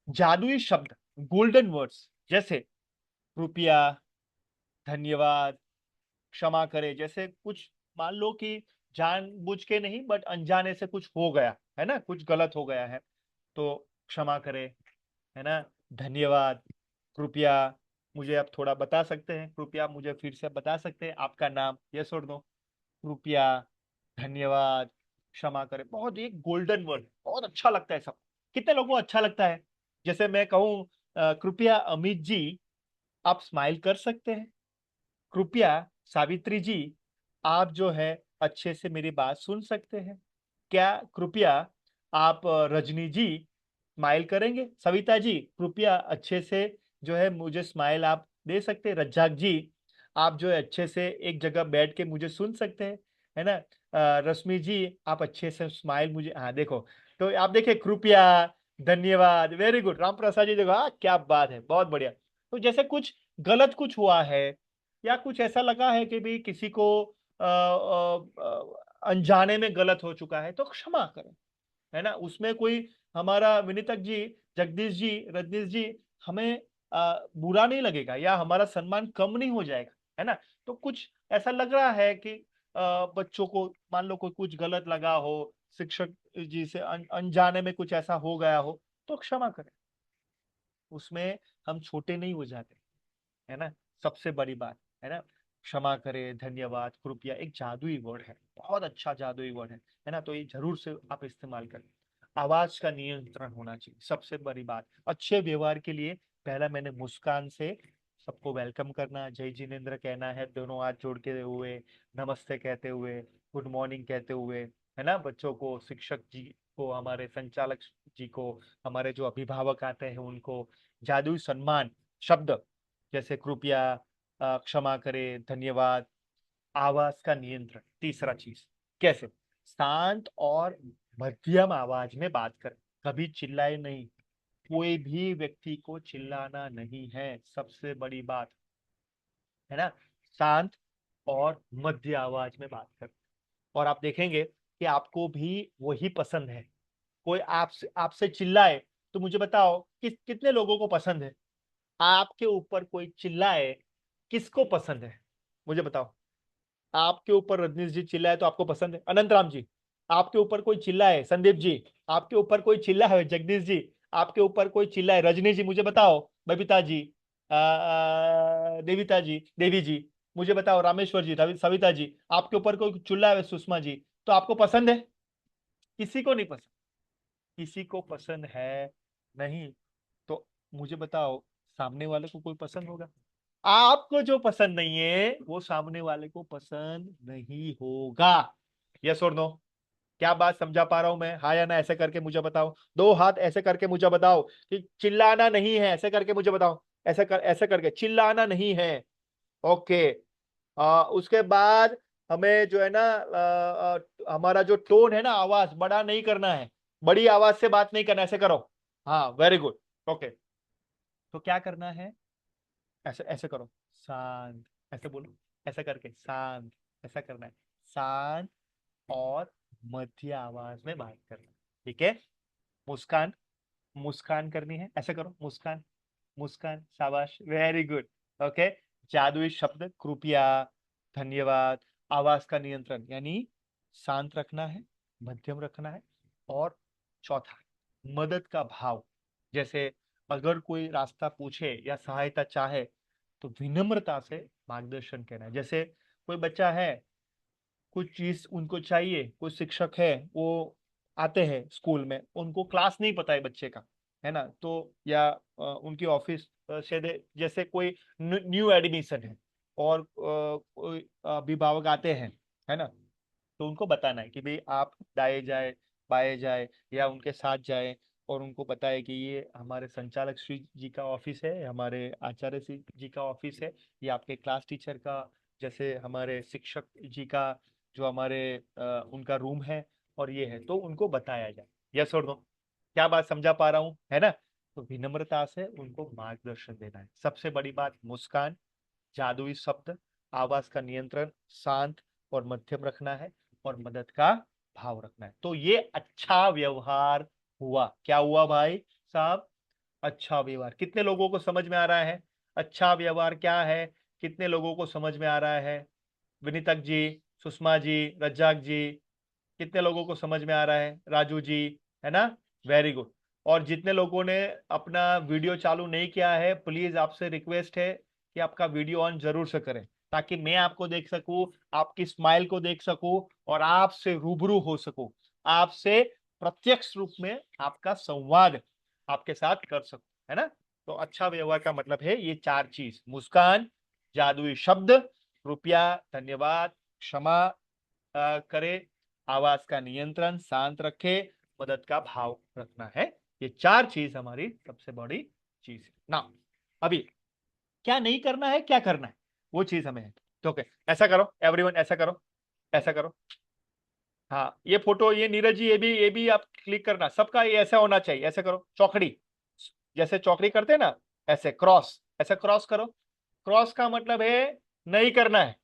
जादुई शब्द, गोल्डन वर्ड्स, जैसे रुपया, धन्यवाद, क्षमा करे। जैसे कुछ मान लो कि जानबूझ के नहीं बट अनजाने से कुछ हो गया है ना, कुछ गलत हो गया है, तो क्षमा करे, है ना, धन्यवाद, कृपया मुझे आप थोड़ा बता सकते हैं, कृपया मुझे फिर से बता सकते हैं आपका नाम, यस और नो। कृपया, धन्यवाद, क्षमा करें, बहुत एक गोल्डन वर्ड, बहुत अच्छा लगता है सब। कितने लोगों को अच्छा लगता है? जैसे मैं कहूँ कृपया अमित जी आप स्माइल कर सकते हैं, कृपया सावित्री जी आप जो है अच्छे से मेरी बात सुन सकते हैं क्या, कृपया आप रजनी जी स्माइल करेंगे, सविता जी कृपया अच्छे से जो है मुझे स्माइल आप दे सकते हैं, रज्जाक जी आप जो है अच्छे से एक जगह बैठ के मुझे सुन सकते हैं, है ना, रश्मि जी आप अच्छे से स्माइल मुझे, हाँ देखो, तो आप देखिए कृपया, धन्यवाद, वेरी गुड। राम प्रसाद जी देखो, हाँ क्या बात है, बहुत बढ़िया। तो जैसे कुछ गलत कुछ हुआ है या कुछ ऐसा लगा है कि भी किसी को अनजाने में गलत हो चुका है, तो क्षमा करें, है ना, उसमें कोई हमारा विनीतक जी, जगदीश जी, रजनीश जी, हमें बुरा नहीं लगेगा या हमारा सम्मान कम नहीं हो जाएगा, है ना। तो कुछ ऐसा लग रहा है कि बच्चों को मान लो कोई कुछ गलत लगा हो, शिक्षक जी से अनजाने में कुछ ऐसा हो गया हो, तो क्षमा करें, उसमें हम छोटे नहीं हो जाते, है ना, सबसे बड़ी बात, है ना। क्षमा करें, धन्यवाद, कृपया एक जादुई वर्ड है, बहुत अच्छा जादुई वर्ड है ना, तो ये जरूर से आप इस्तेमाल करें। आवाज का नियंत्रण होना चाहिए, सबसे बड़ी बात। अच्छे व्यवहार के लिए पहला मैंने मुस्कान से सबको वेलकम करना, जय जिनेन्द्र कहना है दोनों हाथ जोड़ते हुए, नमस्ते कहते हुए, गुड मॉर्निंग कहते हुए, है ना, बच्चों को, शिक्षक जी को, हमारे संचालक जी को, हमारे जो अभिभावक आते हैं उनको, जादुई सम्मान शब्द जैसे कृपया, क्षमा करें, धन्यवाद, आवाज का नियंत्रण। तीसरा चीज कैसे, शांत और मध्यम आवाज में बात करें, कभी चिल्लाए नहीं, कोई भी व्यक्ति को चिल्लाना नहीं है, सबसे बड़ी बात, है ना, शांत और मध्य आवाज में बात करें। और आप देखेंगे कि आपको भी वही पसंद है। कोई आपसे आपसे चिल्लाए तो मुझे बताओ कितने लोगों को पसंद है? आपके ऊपर कोई चिल्लाए, किसको पसंद है? मुझे बताओ। आपके ऊपर रजनीश जी चिल्लाए तो आपको पसंद है? अनंत राम जी, आपके ऊपर कोई चिल्लाए, संदीप जी आपके ऊपर कोई चिल्लाए, जगदीश जी आपके ऊपर कोई चिल्लाए, रजनी जी मुझे बताओ, बबीता जी, देविता जी, देवी जी मुझे बताओ, रामेश्वर जी, सविता जी आपके ऊपर कोई चिल्लाए, सुषमा जी, तो आपको पसंद है? किसी को नहीं पसंद, किसी को पसंद है नहीं। तो मुझे बताओ, सामने वाले को कोई पसंद होगा? आपको जो पसंद नहीं है वो सामने वाले को पसंद नहीं होगा, यस और नो? क्या बात समझा पा रहा हूं मैं, हाँ या ना, ऐसे करके मुझे बताओ, दो हाथ ऐसे करके मुझे बताओ कि चिल्लाना नहीं है, ऐसे करके मुझे बताओ, ऐसे करके चिल्लाना नहीं है। ओके, उसके बाद हमें जो है ना हमारा जो टोन है ना, आवाज बड़ा नहीं करना है, बड़ी आवाज से बात नहीं करना, ऐसे करो, हाँ वेरी गुड। ओके, तो क्या करना है, ऐसे ऐसे करो, शांत, ऐसे बोलो, ऐसे करके शांत, ऐसा करना है, शांत और मध्य आवाज में बात करना, ठीक है। मुस्कान, मुस्कान करनी है, ऐसे करो, मुस्कान, मुस्कान, शाबाश, वेरी गुड। ओके, जादुई शब्द कृपया, धन्यवाद, आवाज का नियंत्रण यानी शांत रखना है, मध्यम रखना है, और चौथा मदद का भाव, जैसे अगर कोई रास्ता पूछे या सहायता चाहे तो विनम्रता से मार्गदर्शन करना है। जैसे कोई बच्चा है कुछ चीज उनको चाहिए, कोई शिक्षक है वो आते हैं स्कूल में, उनको क्लास नहीं पता है बच्चे का, है ना, तो या उनकी ऑफिस से जैसे कोई न्यू एडमिशन है और कोई अभिभावक आते हैं, है ना, तो उनको बताना है कि भाई आप दाएं जाए, बाएं जाए, या उनके साथ जाए, और उनको बताए कि ये हमारे संचालक श्री जी का ऑफिस है, हमारे आचार्य श्री जी का ऑफिस है, ये आपके क्लास टीचर का, जैसे हमारे शिक्षक जी का जो हमारे उनका रूम है, और ये है, तो उनको बताया जाए। यस और नो? क्या बात समझा पा रहा हूँ, है ना? तो विनम्रता से उनको मार्गदर्शन देना है। सबसे बड़ी बात, मुस्कान, जादुई शब्द, आवाज का नियंत्रण शांत और मध्यम रखना है, और मदद का भाव रखना है। तो ये अच्छा व्यवहार हुआ। क्या हुआ भाई साहब? अच्छा व्यवहार। कितने लोगों को समझ में आ रहा है अच्छा व्यवहार क्या है? कितने लोगों को समझ में आ रहा है? विनीतक जी, सुषमा जी, रज्जाक जी, कितने लोगों को समझ में आ रहा है? राजू जी, है ना? Very good. और जितने लोगों ने अपना वीडियो चालू नहीं किया है, प्लीज आपसे रिक्वेस्ट है कि आपका वीडियो ऑन जरूर से करें, ताकि मैं आपको देख सकूं, आपकी स्माइल को देख सकूं, और आपसे रूबरू हो सकूं, आपसे प्रत्यक्ष रूप में आपका संवाद आपके साथ कर सकूं, है ना? तो अच्छा व्यवहार का मतलब है ये चार चीज: मुस्कान, जादुई शब्द, रुपया, धन्यवाद, क्षमा करे, आवाज का नियंत्रण शांत रखे, मदद का भाव रखना है। ये चार चीज हमारी सबसे बड़ी चीज है ना। अभी क्या नहीं करना है, क्या करना है, वो चीज हमें है। तो ओके, ऐसा करो एवरीवन, ऐसा करो, ऐसा करो। हाँ, ये फोटो, ये नीरज जी, ये भी आप क्लिक करना, सबका ये ऐसा होना चाहिए। ऐसे करो, चौकड़ी, जैसे चौकड़ी करते हैं ना, ऐसे क्रॉस, ऐसे क्रॉस करो। क्रॉस का मतलब है नहीं करना है।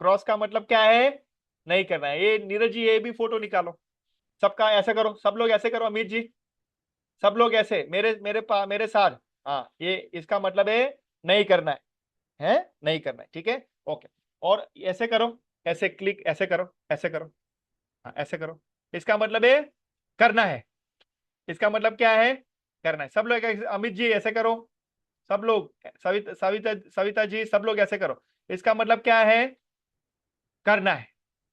क्रॉस का मतलब क्या है? नहीं करना है। ये नीरज जी, ये भी फोटो निकालो, सबका ऐसे करो, सब लोग ऐसे करो, अमित जी, सब लोग ऐसे मेरे मेरे मेरे साथ। हाँ, ये इसका मतलब है नहीं करना है नहीं करना है, ठीक है, ओके। और ऐसे करो, ऐसे क्लिक, ऐसे करो, ऐसे करो, हाँ ऐसे करो। इसका मतलब है करना है। इसका मतलब क्या है? करना है। सब लोग अमित जी ऐसे करो, सब लोग, सविता सविता सविता जी, सब लोग ऐसे करो। इसका मतलब क्या है? करना है,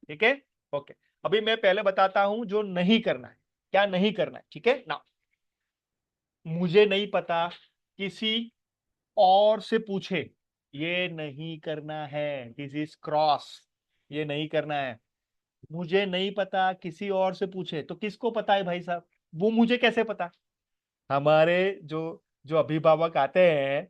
ठीक है, ओके। अभी मैं पहले बताता हूं जो नहीं करना है, क्या नहीं करना है, ठीक है ना। मुझे नहीं पता, किसी और से पूछे, ये नहीं करना है, दिस इज क्रॉस, ये नहीं करना है। मुझे नहीं पता, किसी और से पूछे, तो किसको पता है भाई साहब? वो मुझे कैसे पता? हमारे जो जो अभिभावक आते हैं,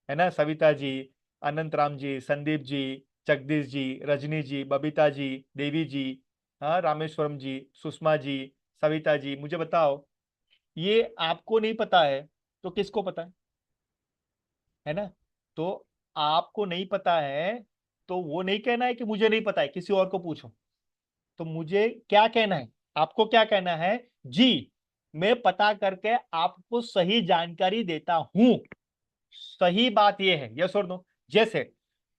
है ना, सविता जी, अनंत राम जी, संदीप जी, जगदीश जी, रजनी जी, बबीता जी, देवी जी, हाँ, रामेश्वरम जी, सुषमा जी, सविता जी, मुझे बताओ, ये आपको नहीं पता है तो किसको पता है ना? तो आपको नहीं पता है, तो वो नहीं कहना है कि मुझे नहीं पता है, किसी और को पूछो। तो मुझे क्या कहना है, आपको क्या कहना है? जी, मैं पता करके आपको सही जानकारी देता हूं। सही बात यह है, यस और नो? जैसे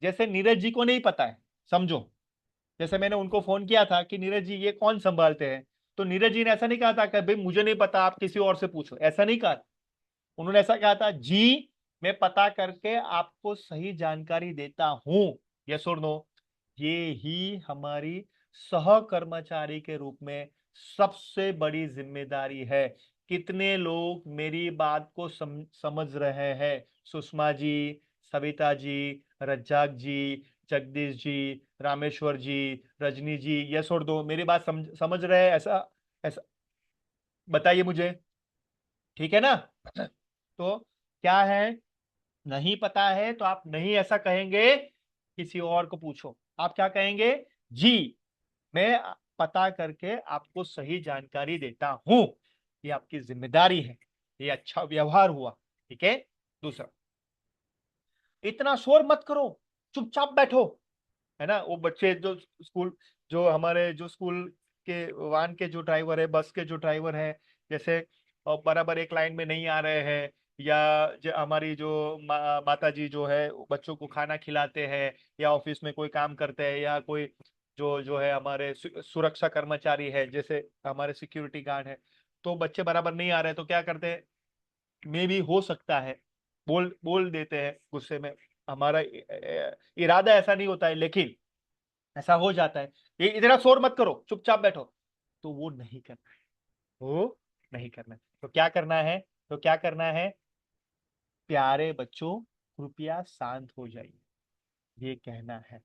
जैसे नीरज जी को नहीं पता है, समझो, जैसे मैंने उनको फोन किया था कि नीरज जी ये कौन संभालते हैं, तो नीरज जी ने ऐसा नहीं कहा था कि भाई मुझे नहीं पता, आप किसी और से पूछो, ऐसा नहीं कहा। उन्होंने ऐसा कहा था, जी मैं पता करके आपको सही जानकारी देता हूं। यस और नो? ये ही हमारी सह कर्मचारी के रूप में सबसे बड़ी जिम्मेदारी है। कितने लोग मेरी बात को समझ रहे हैं? सुषमा जी, सविता जी, रज्जाक जी, जगदीश जी, रामेश्वर जी, रजनी जी, यस और दो, मेरी बात समझ रहे हैं? ऐसा ऐसा बताइए मुझे, ठीक है ना? तो क्या है, नहीं पता है तो आप नहीं ऐसा कहेंगे, किसी और को पूछो। आप क्या कहेंगे? जी मैं पता करके आपको सही जानकारी देता हूं। ये आपकी जिम्मेदारी है, ये अच्छा व्यवहार हुआ, ठीक है। दूसरा, इतना शोर मत करो, चुपचाप बैठो, है ना? वो बच्चे जो स्कूल, जो हमारे जो स्कूल के वाहन के जो ड्राइवर है, बस के जो ड्राइवर है, जैसे बराबर एक लाइन में नहीं आ रहे हैं, या जो हमारी जो माता जी जो है बच्चों को खाना खिलाते हैं, या ऑफिस में कोई काम करते हैं, या कोई जो जो है हमारे सुरक्षा कर्मचारी है, जैसे हमारे सिक्योरिटी गार्ड है, तो बच्चे बराबर नहीं आ रहे तो क्या करते हैं, मे भी हो सकता है बोल बोल देते हैं गुस्से में। हमारा इरादा ऐसा नहीं होता है, लेकिन ऐसा हो जाता है, ये इतना शोर मत करो, चुपचाप बैठो, तो वो नहीं करना है, वो नहीं करना है। तो क्या करना है, तो क्या करना है, प्यारे बच्चों कृपया शांत हो जाइए, ये कहना है।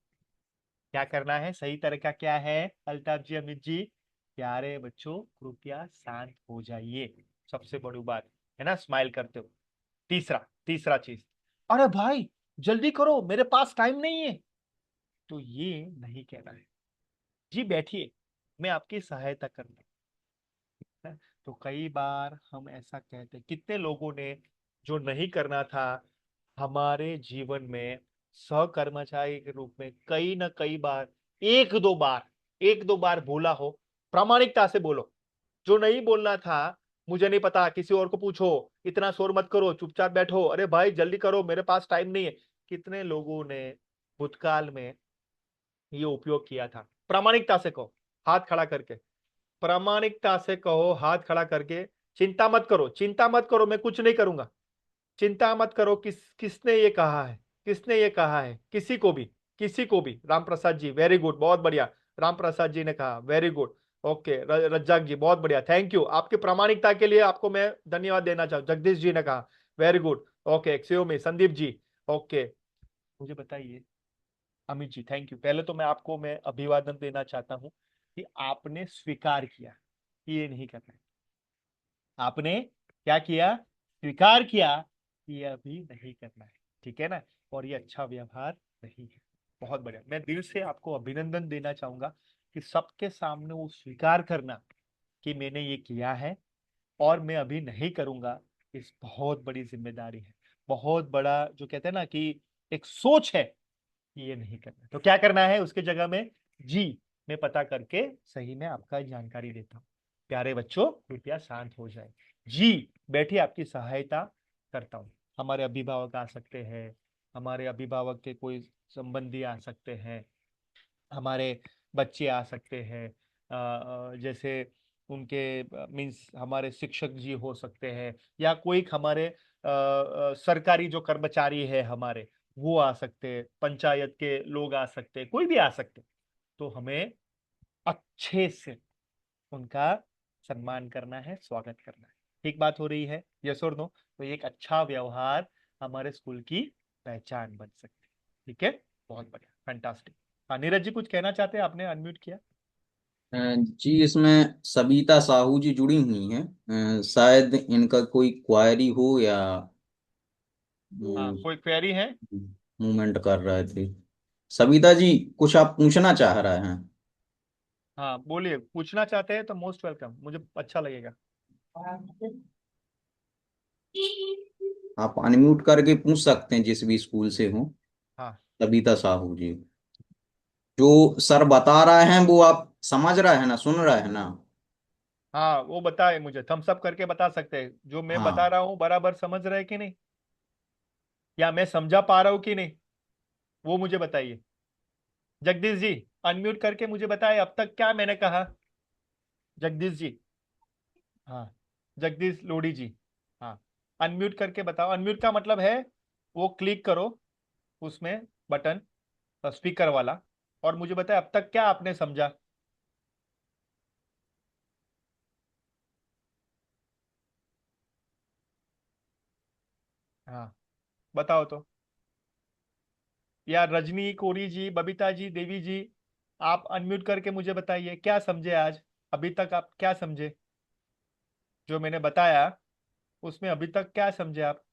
क्या करना है, सही तरीका क्या है अल्ताफ जी, अमित जी? प्यारे बच्चों कृपया शांत हो जाइए, सबसे बड़ी बात है ना, स्माइल करते हो। तीसरा, तीसरा चीज, अरे भाई जल्दी करो मेरे पास टाइम नहीं है, तो ये नहीं कहना है। जी बैठिए, मैं आपकी सहायता करूंगा। है? तो कई बार हम ऐसा कहते हैं, कितने लोगों ने जो नहीं करना था हमारे जीवन में सहकर्मचारी के रूप में कई ना कई बार, एक दो बार बोला हो, प्रामाणिकता से बोलो। जो नहीं बोलना था, मुझे नहीं पता, किसी और को पूछो, इतना शोर मत करो, चुपचाप बैठो, अरे भाई जल्दी करो मेरे पास टाइम नहीं है, कितने लोगों ने भूतकाल में ये उपयोग किया था। प्रामाणिकता से कहो, हाथ खड़ा करके, प्रामाणिकता से कहो हाथ खड़ा करके, चिंता मत करो, चिंता मत करो, मैं कुछ नहीं करूंगा, चिंता मत करो। किसने ये कहा है, किसने ये कहा है, किसी को भी, किसी को भी। राम प्रसाद जी वेरी गुड, बहुत बढ़िया, राम प्रसाद जी ने कहा वेरी गुड। ओके, रज्जाक जी बहुत बढ़िया, थैंक यू, आपकी प्रामाणिकता के लिए आपको मैं धन्यवाद देना चाहूँ। जगदीश जी ने कहा very good, okay, एक्सियोमी, Sandeep ji, okay. मुझे बताइए अमित जी, थैंक यू, पहले तो मैं अभिवादन देना चाहता हूँ कि आपने स्वीकार किया कि ये नहीं करना है। आपने क्या किया, स्वीकार किया कि ये अभी नहीं करना है, ठीक है ना, और ये अच्छा व्यवहार नहीं है। बहुत बढ़िया, मैं दिल से आपको अभिनंदन देना चाहूंगा कि सबके सामने वो स्वीकार करना कि मैंने ये किया है और मैं अभी नहीं करूंगा, इस बहुत बड़ी जिम्मेदारी है, बहुत बड़ा जो कहते हैं ना कि एक सोच है कि ये नहीं करना। तो क्या करना है उसके जगह में, जी मैं पता करके सही में आपका जानकारी देता हूँ। प्यारे बच्चों कृपया शांत हो जाए, जी बैठिए, आपकी सहायता करता हूँ। हमारे अभिभावक आ सकते हैं, हमारे अभिभावक के कोई संबंधी आ सकते हैं, हमारे बच्चे आ सकते हैं, जैसे उनके मीन्स हमारे शिक्षक जी हो सकते हैं, या कोई हमारे सरकारी जो कर्मचारी है हमारे, वो आ सकते हैं, पंचायत के लोग आ सकते हैं, कोई भी आ सकते हैं। तो हमें अच्छे से उनका सम्मान करना है, स्वागत करना है। ठीक बात हो रही है, यस और नो? तो एक अच्छा व्यवहार हमारे स्कूल की पहचान बन सकती है, ठीक है, बहुत बढ़िया, फैंटास्टिक। हाँ नीरज जी कुछ कहना चाहते हैं, आपने अनम्यूट किया। जी, इसमें सबिता साहू जी जुड़ी हुई हैं। शायद इनका कोई क्वायरी हो या हाँ कोई क्वेरी है? मूवमेंट कर रहे थे। सबिता जी, कुछ आप पूछना चाह रहे हैं? हाँ बोलिए, पूछना चाहते हैं तो मोस्ट वेलकम, मुझे अच्छा लगेगा। आप अनम्यूट करके पूछ सकते हैं जिस भी स्कूल से हो। हाँ सबिता साहू जी, जो सर बता रहे हैं वो आप समझ रहे हैं ना, सुन रहे हैं ना? हाँ, वो बताए, मुझे थम्स अप करके बता सकते हैं जो मैं बता हाँ। रहा हूँ बराबर समझ रहे हैं कि नहीं, या मैं समझा पा रहा हूँ कि नहीं, वो मुझे बताइए। जगदीश जी अनम्यूट करके मुझे बताए अब तक क्या मैंने कहा। जगदीश जी, हाँ, जगदीश लोढ़ी जी, हाँ, अनम्यूट करके बताओ। अनम्यूट का मतलब है वो क्लिक करो उसमें बटन, स्पीकर वाला, और मुझे बताए अब तक क्या आपने समझा। हाँ बताओ तो, या रजनी, कोरी जी, बबीता जी, देवी जी, आप अनम्यूट करके मुझे बताइए क्या समझे आज, अभी तक आप क्या समझे, जो मैंने बताया उसमें अभी तक क्या समझे आप।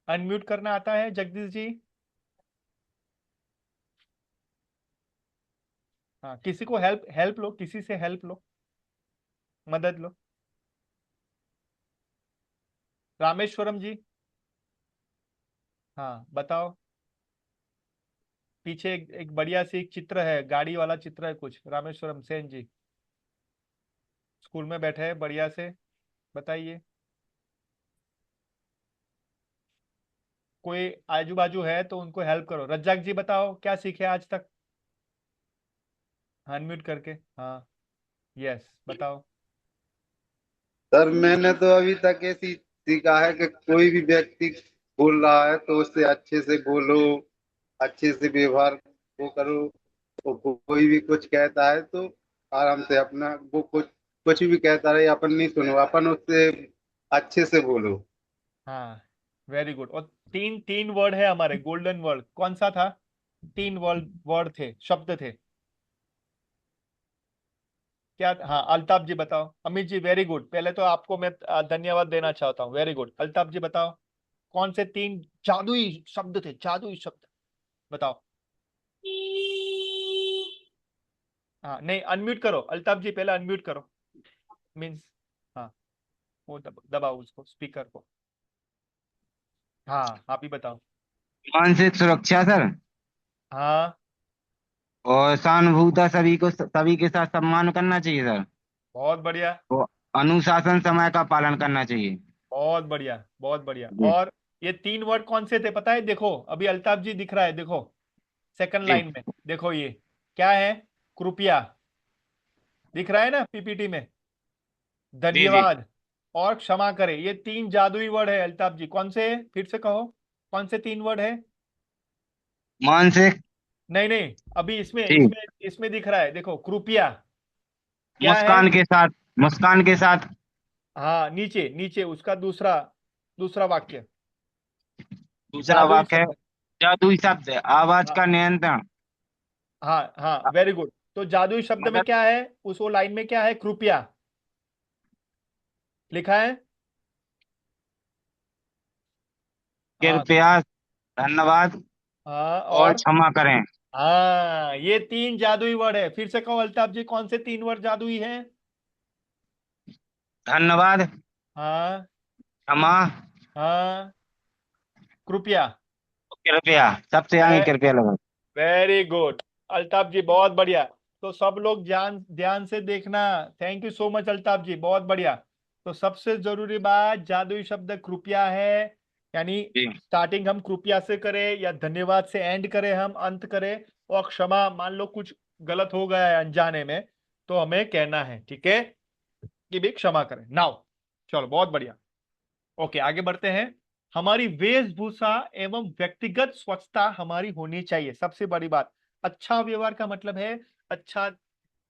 अनम्यूट करना आता है जगदीश जी? हाँ, किसी को हेल्प हेल्प लो, किसी से हेल्प लो, मदद लो। रामेश्वरम जी, हाँ बताओ। पीछे एक बढ़िया सी एक चित्र है, गाड़ी वाला चित्र है कुछ, रामेश्वरम सेन जी स्कूल में बैठे हैं बढ़िया से, बताइए। कोई आजू बाजू है तो उनको हेल्प करो। रज्जाक जी बताओ क्या सीखे आज तक, अनम्यूट करके, हाँ, यस बताओ। सर मैंने तो अभी तक ऐसी सीखा है कि कोई भी व्यक्ति बोल रहा है तो उससे अच्छे से बोलो, अच्छे से व्यवहार वो करो। वो कोई भी कुछ कहता है तो आराम से अपना, वो कुछ कुछ भी कहता रहे, अपन नहीं सुनो, अपन उससे अच्छे से बोलो। हाँ, वेरी गुड। और तीन तीन वर्ड है हमारे, गोल्डन वर्ड कौन सा था? तीन वर्ड वर्ड थे, शब्द थे क्या? हाँ, अल्ताफ जी बताओ। अमित जी वेरी गुड, पहले तो आपको मैं धन्यवाद देना चाहता हूँ, वेरी गुड। अल्ताफ जी बताओ, कौन से तीन जादुई शब्द थे, जादुई शब्द बताओ। हाँ, नहीं, अनम्यूट करो अल्ताफ जी, पहले अनम्यूट करो। मीन्स, हाँ, वो दबाओ उसको, स्पीकर को। हाँ, आप ही बताओ। मानसिक सुरक्षा सर। हाँ, और सहानुभूता, सभी के साथ सम्मान करना चाहिए सर। बहुत बढ़िया, और अनुशासन, समय का पालन करना चाहिए। बहुत बढ़िया, बहुत बढ़िया। जी। और ये तीन वर्ड कौन से थे पता है? देखो अभी अल्ताफ जी दिख रहा है, देखो सेकंड जी लाइन में, देखो ये क्या है? कृपया, दिख रहा है ना पीपीटी में? जी जी। धन्यवाद और क्षमा करें, ये तीन जादुई वर्ड है अल्ताफ जी। कौन से हैं? फिर से कहो, कौन से तीन वर्ड है? मानसिक। नहीं नहीं, अभी इसमें जी। इसमें इसमें दिख रहा है, देखो कृपया क्या है? मुस्कान के साथ। मुस्कान के साथ। हाँ, नीचे नीचे उसका दूसरा दूसरा वाक्य, दूसरा जादुई वाक्य है शब्द। जादुई शब्द है, आवाज हाँ का नियंत्रण। हाँ हाँ, वेरी गुड। तो जादुई शब्द में मदद। क्या है? उस वो लाइन में क्या है? कृपया लिखा है। हाँ कृपया। धन्यवाद। हाँ, और और क्षमा करें। हाँ, ये तीन जादुई वर्ड है। फिर से कहो अल्ताफ जी, कौन से तीन वर्ड जादुई हैं? धन्यवाद। हाँ क्षमा। हाँ, कृपया। कृपया। सबसे आगे कृपया लगा। वेरी गुड अल्ताफ जी, बहुत बढ़िया। तो सब लोग ध्यान ध्यान से देखना। Thank you so much Altaf ji, बहुत बढ़िया। तो सबसे जरूरी बात, जादुई शब्द कृपया है, यानी जी। स्टार्टिंग हम कृपया से करें या धन्यवाद से एंड करें, हम अंत करें। और क्षमा, मान लो कुछ गलत हो गया है अनजाने में, तो हमें कहना है, ठीक है, कि भी क्षमा करें नाउ। चलो, बहुत बढ़िया। ओके, आगे बढ़ते हैं। हमारी वेशभूषा एवं व्यक्तिगत स्वच्छता हमारी होनी चाहिए, सबसे बड़ी बात। अच्छा व्यवहार का मतलब है अच्छा,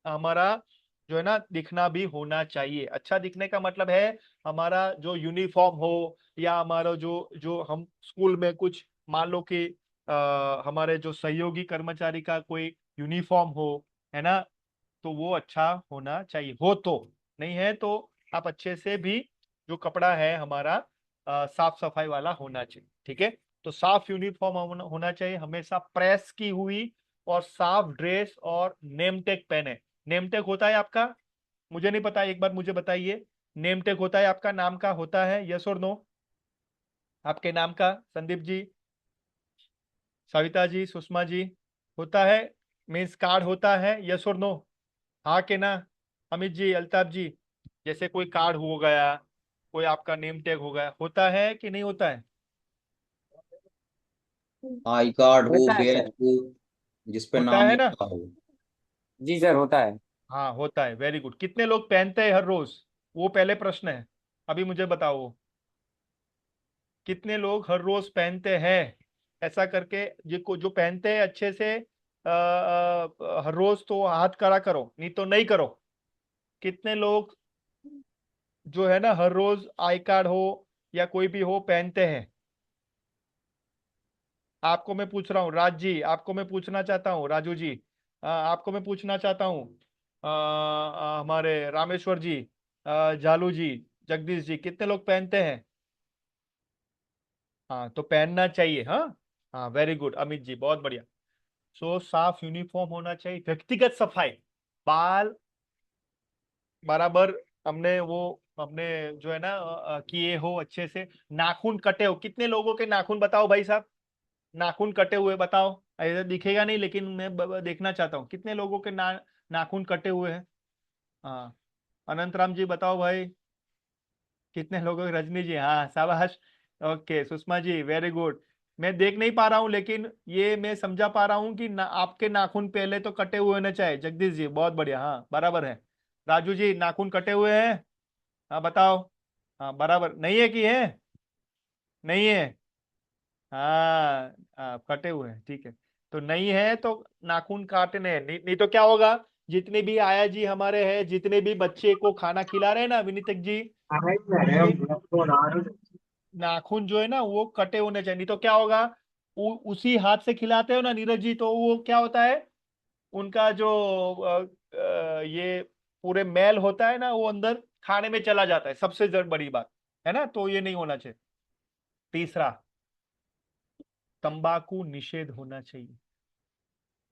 हमारा जो है ना दिखना भी होना चाहिए। अच्छा दिखने का मतलब है हमारा जो यूनिफॉर्म हो, या हमारा जो जो हम स्कूल में कुछ, मान लो कि हमारे जो सहयोगी कर्मचारी का कोई यूनिफॉर्म हो, है ना, तो वो अच्छा होना चाहिए। हो तो, नहीं है तो आप अच्छे से भी, जो कपड़ा है हमारा साफ सफाई वाला होना चाहिए, ठीक है। तो साफ यूनिफॉर्म होना चाहिए, हमेशा प्रेस की हुई और साफ ड्रेस, और नेम टेग पहने। नेम टेग होता है आपका? मुझे नहीं पता, एक बार मुझे बताइए। नेम टेग होता है आपका, नाम का होता है, यस और नो? आपके नाम का, संदीप जी, सविता जी, सुषमा जी, होता है? मीन्स कार्ड होता है, यस और नो? हाँ के ना? अमित जी, अल्ताफ जी, जैसे कोई कार्ड हो गया, कोई आपका नेम टैग हो गया, होता है कि नहीं होता है? आई कार्ड हो, होता है बैच सर। हो, जिस पे होता नाम है ना? लिखा हो। जी सर, होता है। हाँ, होता है, वेरी गुड। कितने लोग पहनते हैं हर रोज? वो पहले प्रश्न है, अभी मुझे बताओ वो, कितने लोग हर रोज पहनते हैं? ऐसा करके जिनको जो पहनते हैं अच्छे से हर रोज, तो हाथ खड़ा करो, नहीं तो नहीं करो। कितने लोग जो है ना हर रोज आई कार्ड हो या कोई भी हो पहनते हैं? आपको मैं पूछ रहा हूँ, राज जी, आपको मैं पूछना चाहता हूँ, राजू जी, आपको मैं पूछना चाहता हूँ, हमारे रामेश्वर जी, जालू जी, जगदीश जी, कितने लोग पहनते हैं? हाँ, तो पहनना चाहिए, हाँ। हाँ, वेरी गुड अमित जी, बहुत बढ़िया। सो साफ यूनिफॉर्म होना चाहिए, व्यक्तिगत सफाई, बाल बराबर, हमने वो हमने जो है ना किए हो अच्छे से। नाखून कटे हो, कितने लोगों के नाखून बताओ भाई साहब? नाखून कटे हुए बताओ, ऐसा दिखेगा नहीं, लेकिन मैं देखना चाहता हूँ कितने लोगों के नाखून कटे हुए हैं। हाँ, अनंतराम जी बताओ भाई, कितने लोगों के? रजनी जी, हाँ, शाबाश। Okay, Sushma ji, very good. मैं देख नहीं पा रहा हूँ, लेकिन ये मैं समझा पा रहा हूँ कि आपके नाखून पहले तो कटे हुए होने चाहिए। जगदीश जी, बहुत बढ़िया, हाँ बराबर है। राजू जी, नाखून कटे हुए हैं? हाँ बताओ। हाँ, बराबर नहीं है कि है? नहीं है? हाँ हाँ, कटे हुए हैं, ठीक है। तो नहीं है तो नाखून काटने हैं। नहीं, नहीं तो क्या होगा, जितने भी आया जी हमारे हैं, जितने भी बच्चे को खाना खिला रहे हैं ना विनीतक जी, उनके नाखून जो है ना वो कटे होने चाहिए। नहीं तो क्या होगा, उसी हाथ से खिलाते हो ना नीरज जी, तो वो क्या होता है, उनका जो ये पूरे मैल होता है ना वो अंदर खाने में चला जाता है, सबसे बड़ी बात है ना। तो ये नहीं होना चाहिए। तीसरा, तंबाकू निषेध होना चाहिए।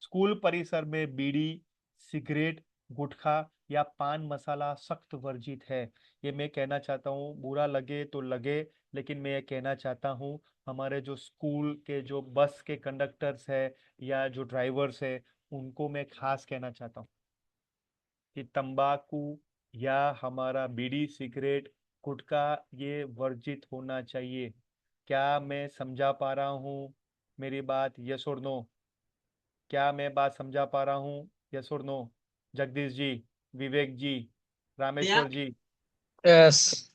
स्कूल परिसर में बीड़ी, सिगरेट, गुटखा या पान मसाला सख्त वर्जित है। ये मैं कहना चाहता हूँ, बुरा लगे तो लगे, लेकिन मैं ये कहना चाहता हूँ, हमारे जो स्कूल के जो बस के कंडक्टर्स है या जो ड्राइवर्स है, उनको मैं खास कहना चाहता हूँ कि तंबाकू या हमारा बीड़ी, सिगरेट, गुटखा ये वर्जित होना चाहिए। क्या मैं समझा पा रहा हूँ मेरी बात? यस और नो? क्या मैं बात समझा पा रहा हूँ? यस और नो? जगदीश जी, विवेक जी, रामेश्वर जी, यस।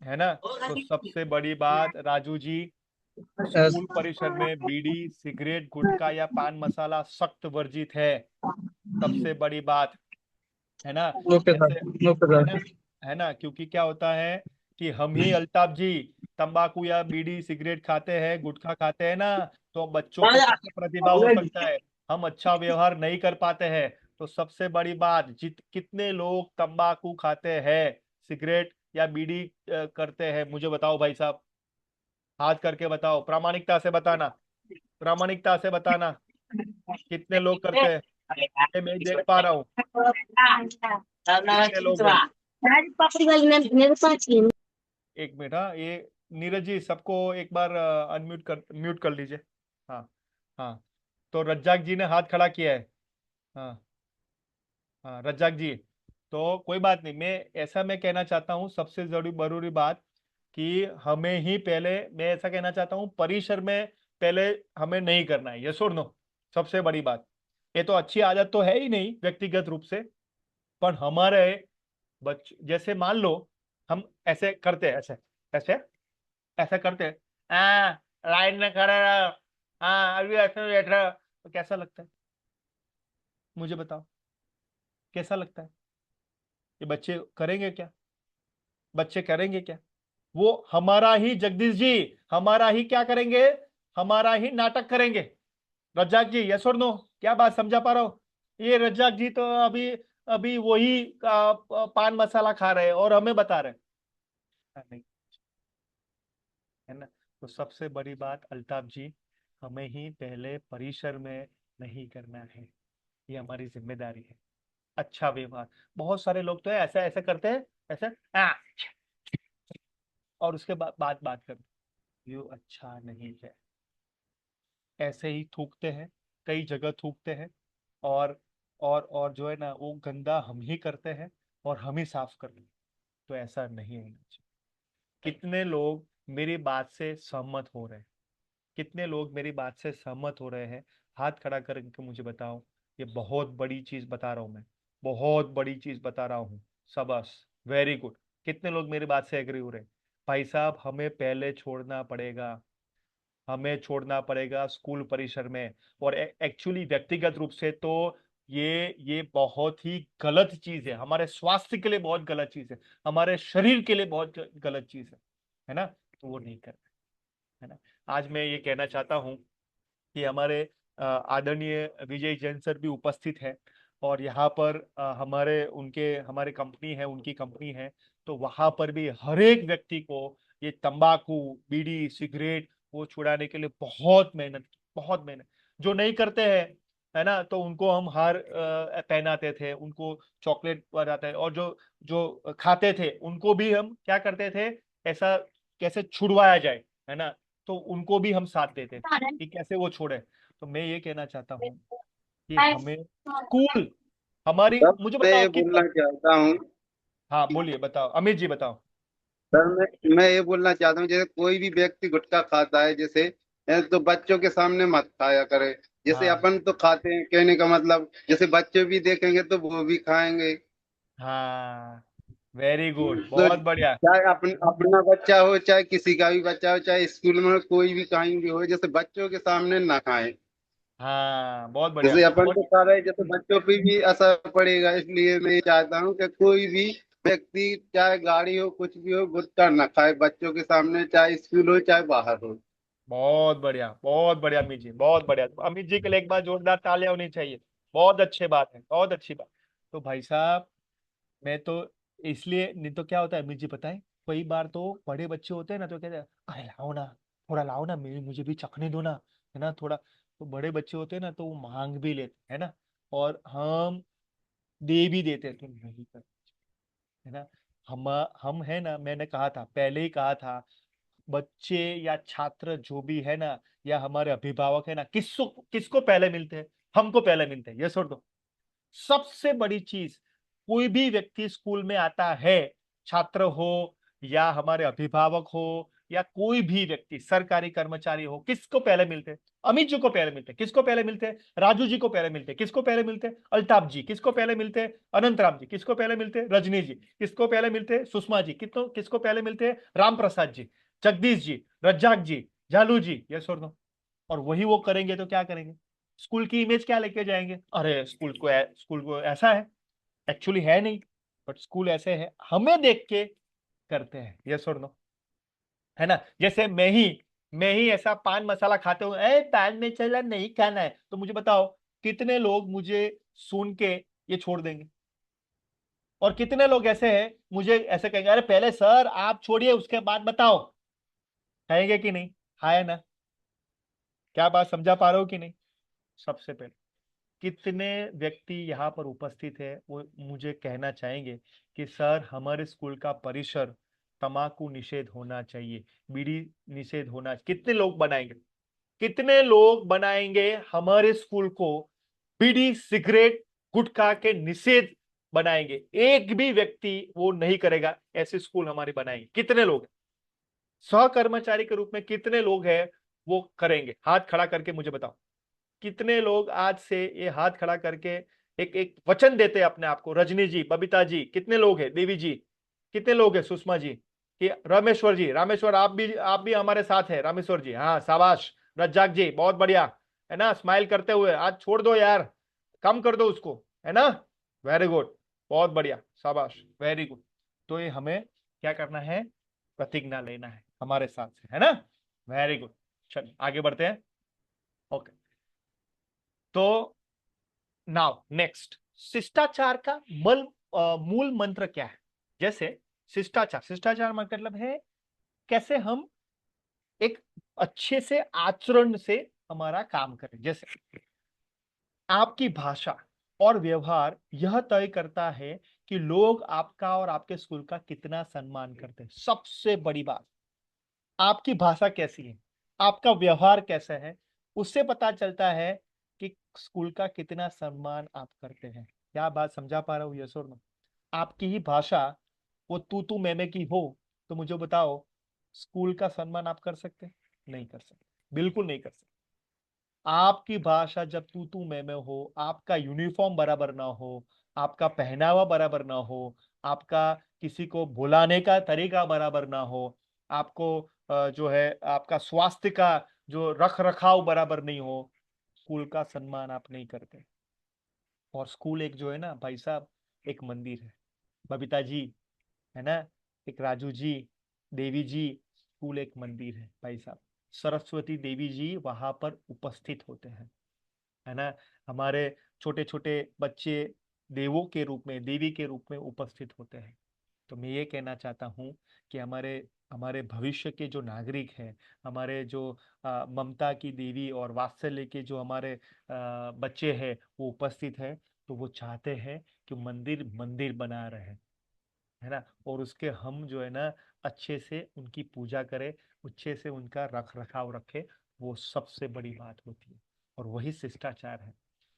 है ना? तो सबसे बड़ी बात राजू जी, यस। स्कूल परिसर में बीड़ी, सिगरेट, गुटखा या पान मसाला सख्त वर्जित है। सबसे बड़ी बात, है ना? ओके जैसे, सर, ओके है सर। ना, है ना, क्योंकि क्या होता है कि हम ही अल्ताफ जी तंबाकू या बीड़ी सिगरेट खाते हैं, गुटखा खाते हैं ना, तो बच्चों को कैसे प्रतिभा हो सकता है, हम अच्छा व्यवहार नहीं कर पाते हैं। तो सबसे बड़ी बात, कितने लोग तंबाकू खाते हैं, सिगरेट या बीड़ी करते हैं, मुझे बताओ भाई साहब, हाथ करके बताओ, प्रामाणिकता से बताना, प्रामाणिकता से बताना, कितने लोग करते हैं? ये मैं देख पा रहा हूँ, कितने लोग हैं? एक मिनट, हाँ, ये नीरज जी सबको एक बार अनम्यूट कर, म्यूट कर लीजिए। हाँ हाँ। तो रज्जाक जी ने हाथ खड़ा किया है। हाँ हाँ, रज्जाक जी, तो कोई बात नहीं, मैं कहना चाहता हूँ, सबसे जरूरी जरूरी बात कि हमें ही पहले, मैं ऐसा कहना चाहता हूँ, परिसर में पहले हमें नहीं करना है, यस और नो? सबसे बड़ी बात, ये तो अच्छी आदत तो है ही नहीं व्यक्तिगत रूप से, पर हमारे बच्चे जैसे मान लो हम ऐसे करते हैं, ऐसे ऐसे ऐसा करते हैं, हाँ लाइन में खड़े रहो, हाँ अभी ऐसे बैठ रहे हो, तो कैसा लगता है? मुझे बताओ, कैसा लगता है? ये बच्चे करेंगे क्या? बच्चे करेंगे क्या? वो हमारा ही, जगदीश जी, हमारा ही क्या करेंगे, हमारा ही नाटक करेंगे। रज्जाक जी, यस और नो? क्या बात समझा पा रहा हो? ये रज्जाक जी तो अभी अभी वही पान मसाला खा रहे हैं और हमें बता रहे हैं। नहीं, है ना? तो सबसे बड़ी बात अल्ताफ जी, हमें ही पहले परिसर में नहीं करना है, ये हमारी जिम्मेदारी है। अच्छा व्यवहार, बहुत सारे लोग तो है ऐसा ऐसा करते हैं, ऐसा हाँ, और उसके बाद बात करते हैं, ये अच्छा नहीं है। ऐसे ही थूकते हैं, कई जगह थूकते हैं, और और जो है ना वो गंदा हम ही करते हैं और हम ही साफ कर लें। तो ऐसा नहीं होना चाहिए। कितने लोग मेरी बात से सहमत हो रहे हैं? कितने लोग मेरी बात से सहमत हो रहे हैं? हाथ खड़ा करके मुझे बताओ। ये बहुत बड़ी चीज बता रहा हूं मैं, बहुत बड़ी चीज बता रहा हूँ। शाबाश, वेरी गुड। कितने लोग मेरी बात से एग्री हो रहे हैं? भाई साहब, हमें पहले छोड़ना पड़ेगा, हमें छोड़ना पड़ेगा स्कूल परिसर में। और एक्चुअली व्यक्तिगत रूप से तो ये बहुत ही गलत चीज है, हमारे स्वास्थ्य के लिए बहुत गलत चीज है, हमारे शरीर के लिए बहुत गलत चीज है ना? तो वो नहीं करना, है ना? आज मैं ये कहना चाहता हूँ कि हमारे आदरणीय विजय जैन सर भी उपस्थित है, और यहाँ पर हमारे कंपनी है, उनकी कंपनी है, तो वहां पर भी हर एक व्यक्ति को ये तंबाकू, बीड़ी, सिगरेट वो छुड़ाने के लिए बहुत मेहनत की, बहुत मेहनत। जो नहीं करते हैं, है ना, तो उनको हम हार पहनाते थे, उनको चॉकलेट बनाते हैं, और जो जो खाते थे उनको भी हम क्या करते थे, ऐसा कैसे छुड़वाया जाए, है ना? तो उनको भी हम साथ देते थे कि कैसे वो छोड़े। तो मैं ये कहना चाहता हूँ कि हमें स्कूल, हमारी, सर मुझे मैं बताओ ये कितना। बोलना चाहता हूँ, हाँ बोलिए, बताओ अमित जी, बताओ। सर मैं ये बोलना चाहता हूँ, जैसे कोई भी व्यक्ति गुटखा खाता है जैसे, तो बच्चों के सामने मत खाया करे। जैसे हाँ अपन तो खाते हैं, कहने का मतलब जैसे बच्चे भी देखेंगे तो वो भी खाएंगे। हाँ, वेरी गुड, तो बहुत बढ़िया। चाहे अपना बच्चा हो, चाहे किसी का भी बच्चा हो, चाहे स्कूल में हो, कोई भी कहीं भी हो, जैसे बच्चों के सामने ना खाएं। हाँ, बहुत बढ़िया। जैसे अपन और तो खा रहे हैं, जैसे बच्चों पे भी असर पड़ेगा, इसलिए मैं ये चाहता हूँ कि कोई भी व्यक्ति, चाहे गाड़ी हो कुछ भी हो, गुटखा ना खाए बच्चों के सामने, चाहे स्कूल हो चाहे बाहर हो। बहुत बढ़िया अमित जी, बहुत बढ़िया। तो अमित जी के लिए एक बार जोरदार तालियां होनी चाहिए। बहुत अच्छी बात है, बहुत अच्छी बात। तो भाई साहब, मैं तो इसलिए, नहीं तो क्या होता है अमित जी पता है, कई बार तो बड़े बच्चे होते हैं ना, तो कहते हैं अरे लाओ ना, थोड़ा लाओ ना, मुझे भी चखने दो ना, है ना थोड़ा। तो बड़े बच्चे होते हैं ना, तो वो मांग भी लेते हैं ना, और हम दे भी देते हैं, तो नहीं कर, है ना। हम हम है ना, मैंने कहा था, पहले ही कहा था, बच्चे या छात्र जो भी है ना, या हमारे अभिभावक है ना, किसको किसको पहले मिलते हैं? हमको पहले मिलते हैं, ये छोड़ दो। सबसे बड़ी चीज, कोई भी व्यक्ति स्कूल में आता है, छात्र हो या हमारे अभिभावक हो या कोई भी व्यक्ति सरकारी कर्मचारी हो, किसको पहले मिलते हैं? अमित जी को पहले मिलते हैं। किसको पहले मिलते हैं? राजू जी को पहले मिलते हैं। किसको पहले मिलते हैं? अल्ताफ जी। किसको पहले मिलते हैं? अनंतराम जी। किसको पहले मिलते हैं? रजनी जी। किसको पहले मिलते हैं? सुषमा जी। किसको किसको पहले मिलते हैं? राम प्रसाद जी, जगदीश जी, रज्जाक जी, झालू जी, ये छोड़ दो। और वही वो करेंगे तो क्या करेंगे? स्कूल की इमेज क्या लेके जाएंगे? अरे स्कूल को ऐसा है, एक्चुअली है नहीं, बट स्कूल ऐसे है, हमें देख के करते हैं, ये छोड़ दो, है ना। जैसे मैं ही ऐसा पान मसाला खाते हुए, ए पान मसाला नहीं खाना है, तो मुझे बताओ कितने लोग मुझे सुन के ये छोड़ देंगे? और कितने लोग ऐसे हैं मुझे ऐसे कहेंगे, अरे पहले सर आप छोड़िए उसके बाद बताओ? कहेंगे कि नहीं? हाँ है ना? क्या बात समझा पा रहे हो कि नहीं? सबसे पहले कितने व्यक्ति यहाँ पर उपस्थित है, वो मुझे कहना चाहेंगे कि सर हमारे स्कूल का परिसर तंबाकू निषेध होना चाहिए, बीड़ी निषेध होना, कितने लोग बनाएंगे? कितने लोग बनाएंगे हमारे स्कूल को बीड़ी सिगरेट गुटखा के निषेध बनाएंगे? एक भी व्यक्ति वो नहीं करेगा, ऐसे स्कूल हमारे बनाएंगे। कितने लोग हैं? सहकर्मचारी के रूप में कितने लोग हैं वो करेंगे? हाथ खड़ा करके मुझे बताओ। कितने लोग आज से ये हाथ खड़ा करके एक एक वचन देते हैं अपने आप को? रजनी जी, बबीता जी, कितने लोग हैं? देवी जी, कितने लोग हैं? सुषमा जी, कि रामेश्वर जी, रामेश्वर आप भी हमारे साथ हैं, रामेश्वर जी, हाँ शाबाश। रज्जाक जी, बहुत बढ़िया, है ना, स्माइल करते हुए। आज छोड़ दो यार, कम कर दो उसको, है ना। वेरी गुड, बहुत बढ़िया, शाबाश, वेरी गुड। तो ये हमें क्या करना है? प्रतिज्ञा लेना है हमारे साथ से, है ना। Very good. चलिए आगे बढ़ते हैं। ओके, तो नाउ नेक्स्ट, शिष्टाचार का मूल मंत्र क्या है? जैसे शिष्टाचार, शिष्टाचार मतलब है कैसे हम एक अच्छे से आचरण से हमारा काम करें। जैसे आपकी भाषा और व्यवहार यह तय करता है कि लोग आपका और आपके स्कूल का कितना सम्मान करते हैं। सबसे बड़ी बात, आपकी भाषा कैसी है, आपका व्यवहार कैसा है, उससे पता चलता है कि स्कूल का कितना सम्मान आप करते हैं। क्या बात समझा पा रहा हूँ? यस और नो? आपकी ही भाषा वो तू मैं की हो, तो मुझे बताओ स्कूल का सम्मान आप कर सकते हैं? नहीं कर सकते, बिल्कुल नहीं कर सकते। आपकी भाषा जब तू मैं हो, आपका यूनिफॉर्म बराबर ना हो, आपका पहनावा बराबर ना हो, आपका किसी को बुलाने का तरीका बराबर ना हो, आपको जो है आपका स्वास्थ्य का जो रख रखाव बराबर नहीं हो, स्कूल का सम्मान आप नहीं करते। और स्कूल एक जो है ना भाई साहब, एक मंदिर है। बबीता जी, है ना, एक राजू जी, देवी जी, स्कूल एक मंदिर है भाई साहब। सरस्वती देवी जी वहां पर उपस्थित होते हैं, है ना। हमारे छोटे छोटे बच्चे देवों के रूप में, देवी के रूप में उपस्थित होते हैं। तो मैं ये कहना चाहता हूँ कि हमारे हमारे भविष्य के जो नागरिक हैं, हमारे जो ममता की देवी और वात्सल्य के जो हमारे बच्चे हैं वो उपस्थित हैं, तो वो चाहते हैं कि मंदिर मंदिर बना रहे, है ना। और उसके हम जो है ना अच्छे से उनकी पूजा करें, अच्छे से उनका रख रखाव रखें, वो सबसे बड़ी बात होती है। और वही शिष्टाचार है।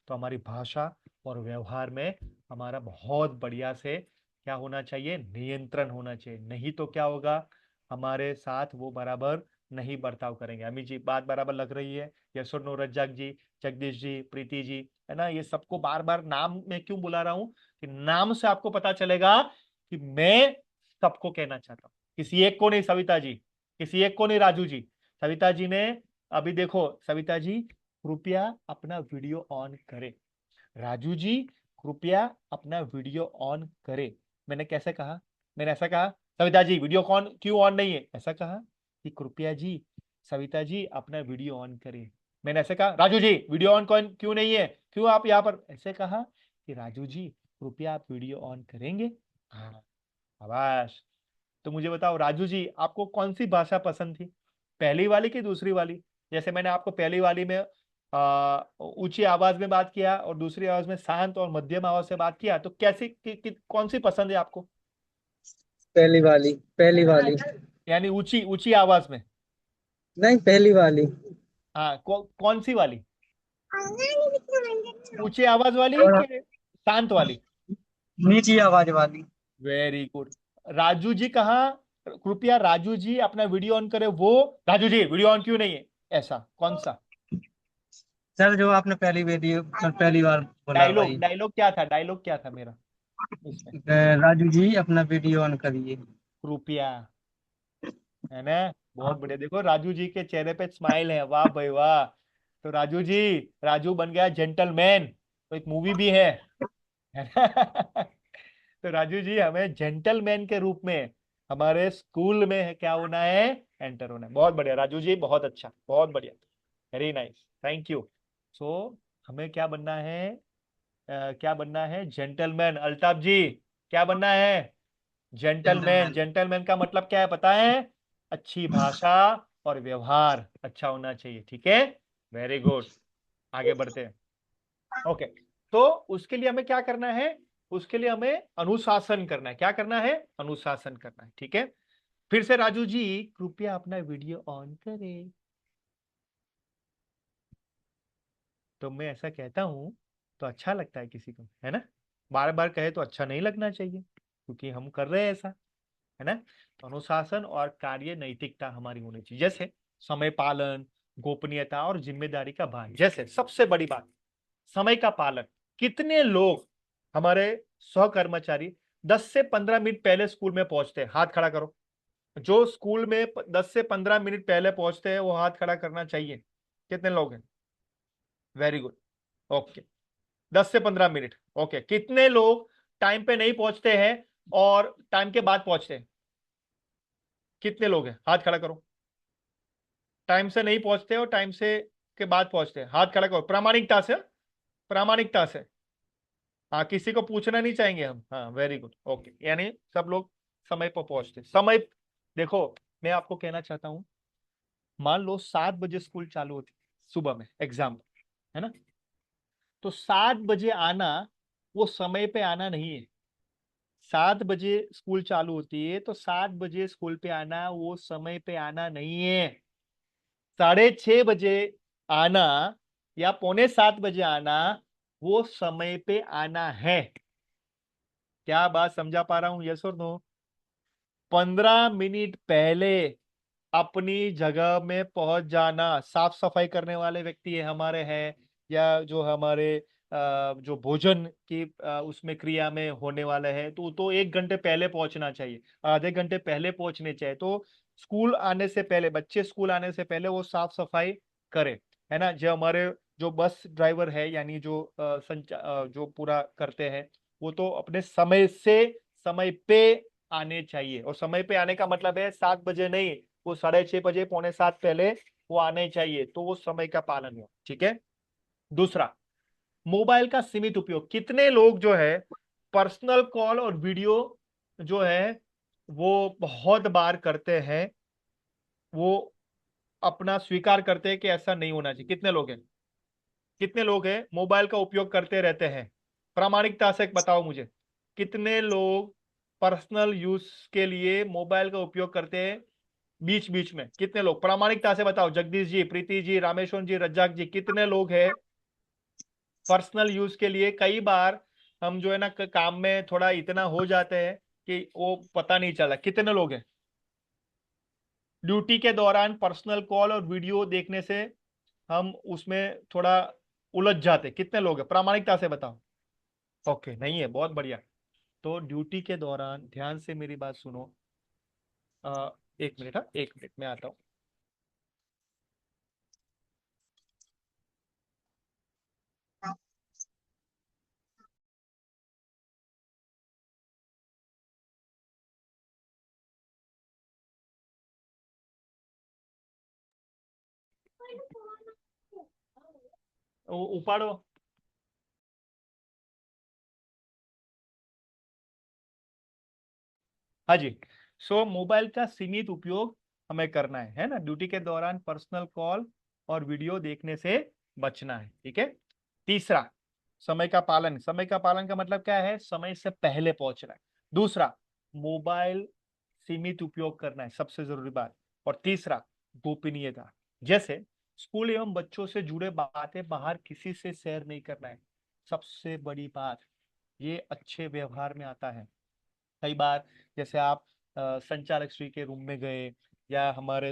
तो हमारी भाषा और व्यवहार में हमारा बहुत बढ़िया से क्या होना चाहिए? नियंत्रण होना चाहिए। नहीं तो क्या होगा? हमारे साथ वो बराबर नहीं बर्ताव करेंगे। अमित जी बात बराबर लग रही है? यशोर नो, रज्जाक जी, जगदीश जी, प्रीति जी, है ना। ये सबको बार बार नाम में क्यों बुला रहा हूं? कि नाम से आपको पता चलेगा कि मैं सबको कहना चाहता हूँ, किसी एक को नहीं सविता जी, किसी एक को नहीं राजू जी। सविता जी ने अभी देखो, सविता जी कृपया अपना वीडियो ऑन करें। राजू जी कृपया अपना वीडियो ऑन करें। मैंने कैसे कहा? मैंने ऐसा कहा सविता जी वीडियो कौन क्यों ऑन नहीं है, ऐसा कहा कि कृपया जी सविता जी अपना वीडियो ऑन करें। मैंने ऐसे कहा राजू जी वीडियो ऑन कौन क्यों नहीं है, क्यों आप यहाँ पर, ऐसे कहा कि राजू जी कृपया आप वीडियो ऑन करेंगे। हाँ, शाबाश। तो मुझे बताओ राजू जी आपको कौन सी भाषा पसंद थी, पहली वाली कि दूसरी वाली? जैसे मैंने आपको पहली वाली में ऊंची आवाज में बात किया और दूसरी आवाज में शांत और मध्यम आवाज से बात किया, तो कैसी कौन सी पसंद है आपको? पहली वाली, पहली वाली। यानी ऊंची ऊंची आवाज में? नहीं, पहली वाली। हाँ, कौन सी वाली? ऊंची आवाज वाली थोड़ा कि शांत वाली? नीची आवाज वाली। Very good. राजू जी कहा कृपया राजू जी अपना वीडियो ऑन करे, वो राजू जी वीडियो ऑन क्यों नहीं है, ऐसा कौन सा? सर जो आपने पहली वीडियो पहली बार बोला डायलॉग भाई। डायलॉग क्या था, डायलॉग क्या था मेरा इसमें? राजू जी अपना वीडियो ऑन करिए। कृपया, है ना? बहुत बढ़िया, देखो राजू जी के चेहरे पे स्माइल है, वाह भाई वाह। तो राजू जी, राजू बन गया जेंटलमैन, तो एक मूवी भी है ना? तो राजू जी हमें जेंटलमैन के रूप में हमारे स्कूल में क्या होना है, एंटर होना है। बहुत बढ़िया राजू जी, बहुत अच्छा, बहुत बढ़िया, वेरी नाइस, थैंक यू। सो हमें क्या बनना है, क्या बनना है, जेंटलमैन। अल्ताफ जी क्या बनना है? जेंटलमैन। जेंटलमैन। जेंटलमैन का मतलब क्या है पता है? अच्छी भाषा और व्यवहार अच्छा होना चाहिए, ठीक है? वेरी गुड, आगे बढ़ते हैं। ओके, तो उसके लिए हमें क्या करना है? उसके लिए हमें अनुशासन करना है। क्या करना है? अनुशासन करना है, ठीक है? फिर से राजू जी कृपया अपना वीडियो ऑन करें। तो मैं ऐसा कहता हूं तो अच्छा लगता है किसी को, है ना? बार बार कहे तो अच्छा नहीं लगना चाहिए, क्योंकि हम कर रहे हैं ऐसा, है ना? तो अनुशासन और कार्य नैतिकता हमारी होनी चाहिए, जैसे समय पालन, गोपनीयता और जिम्मेदारी का भान। जैसे सबसे बड़ी बात, समय का पालन। कितने लोग हमारे सहकर्मचारी 10 से 15 मिनट पहले स्कूल में पहुंचते हैं? हाथ खड़ा करो। जो स्कूल में 10 से 15 मिनट पहले पहुंचते हैं वो हाथ खड़ा करना चाहिए। कितने लोग हैं? वेरी गुड, ओके, 10 से 15 मिनट। ओके, कितने लोग टाइम पे नहीं पहुंचते हैं और टाइम के बाद पहुंचते हैं? कितने लोग हैं, हाथ खड़ा करो। टाइम से नहीं पहुंचते और टाइम से के बाद पहुंचते हैं, हाथ खड़ा करो, प्रामाणिकता से, प्रामाणिकता से। हाँ, किसी को पूछना नहीं चाहेंगे हम, हाँ वेरी गुड, ओके। यानी सब लोग समय पर पहुंचते, समय। देखो मैं आपको कहना चाहता हूं, मान लो 7 बजे स्कूल चालू होती सुबह में, एग्जाम, है ना? तो 7 बजे आना वो समय पे आना नहीं है। 7 बजे स्कूल चालू होती है तो 7 बजे स्कूल पे आना वो समय पे आना नहीं है। 6:30 बजे आना या 6:45 बजे आना वो समय पे आना है। क्या बात समझा पा रहा हूं, यस और नो? 15 मिनट पहले अपनी जगह में पहुंच जाना। साफ सफाई करने वाले व्यक्ति है हमारे हैं, या जो हमारे जो भोजन की उसमें क्रिया में होने वाले हैं, तो 1 घंटे पहले पहुंचना चाहिए, आधे घंटे पहले पहुंचने चाहिए। तो स्कूल आने से पहले, बच्चे स्कूल आने से पहले वो साफ सफाई करे, है ना? जो हमारे जो बस ड्राइवर है, यानी जो जो पूरा करते हैं, वो तो अपने समय से, समय पे आने चाहिए। और समय पे आने का मतलब है 7 बजे नहीं, वो 6:30 बजे, 6:45 पहले वो आने चाहिए, तो वो समय का पालन हो, ठीक है? दूसरा, मोबाइल का सीमित उपयोग। कितने लोग जो है पर्सनल कॉल और वीडियो जो है वो बहुत बार करते हैं, वो अपना स्वीकार करते हैं कि ऐसा नहीं होना चाहिए? कितने लोग हैं, कितने लोग हैं मोबाइल का उपयोग करते रहते हैं? प्रामाणिकता से बताओ मुझे, कितने लोग पर्सनल यूज के लिए मोबाइल का उपयोग करते हैं? बीच बीच में कितने लोग, प्रामाणिकता से बताओ। जगदीश जी, प्रीति जी, रामेश्वर जी, रज्जाक जी, कितने लोग हैं पर्सनल यूज के लिए? कई बार हम जो है ना काम में थोड़ा इतना हो जाते हैं कि वो पता नहीं चला। कितने लोग हैं ड्यूटी के दौरान पर्सनल कॉल और वीडियो देखने से हम उसमें थोड़ा उलझ जाते? कितने लोग हैं, प्रामाणिकता से बताओ। ओके, नहीं है, बहुत बढ़िया। तो ड्यूटी के दौरान ध्यान से मेरी बात सुनो। एक मिनट, हाँ, एक मिनट में आता हूँ। उपाड़ो। हाँ जी। सो मोबाइल का सीमित उपयोग हमें करना है ना। ड्यूटी के दौरान पर्सनल कॉल और वीडियो देखने से बचना है, ठीक है। तीसरा, समय का पालन। समय का पालन का मतलब क्या है? समय से पहले पहुंचना है। दूसरा, मोबाइल सीमित उपयोग करना है, सबसे जरूरी बात। और तीसरा, गोपनीयता। जैसे स्कूल एवं बच्चों से जुड़े बातें बाहर किसी से शेयर नहीं करना है। सबसे बड़ी बात, ये अच्छे व्यवहार में आता है। कई बार जैसे आप संचालक श्री के रूम में गए या हमारे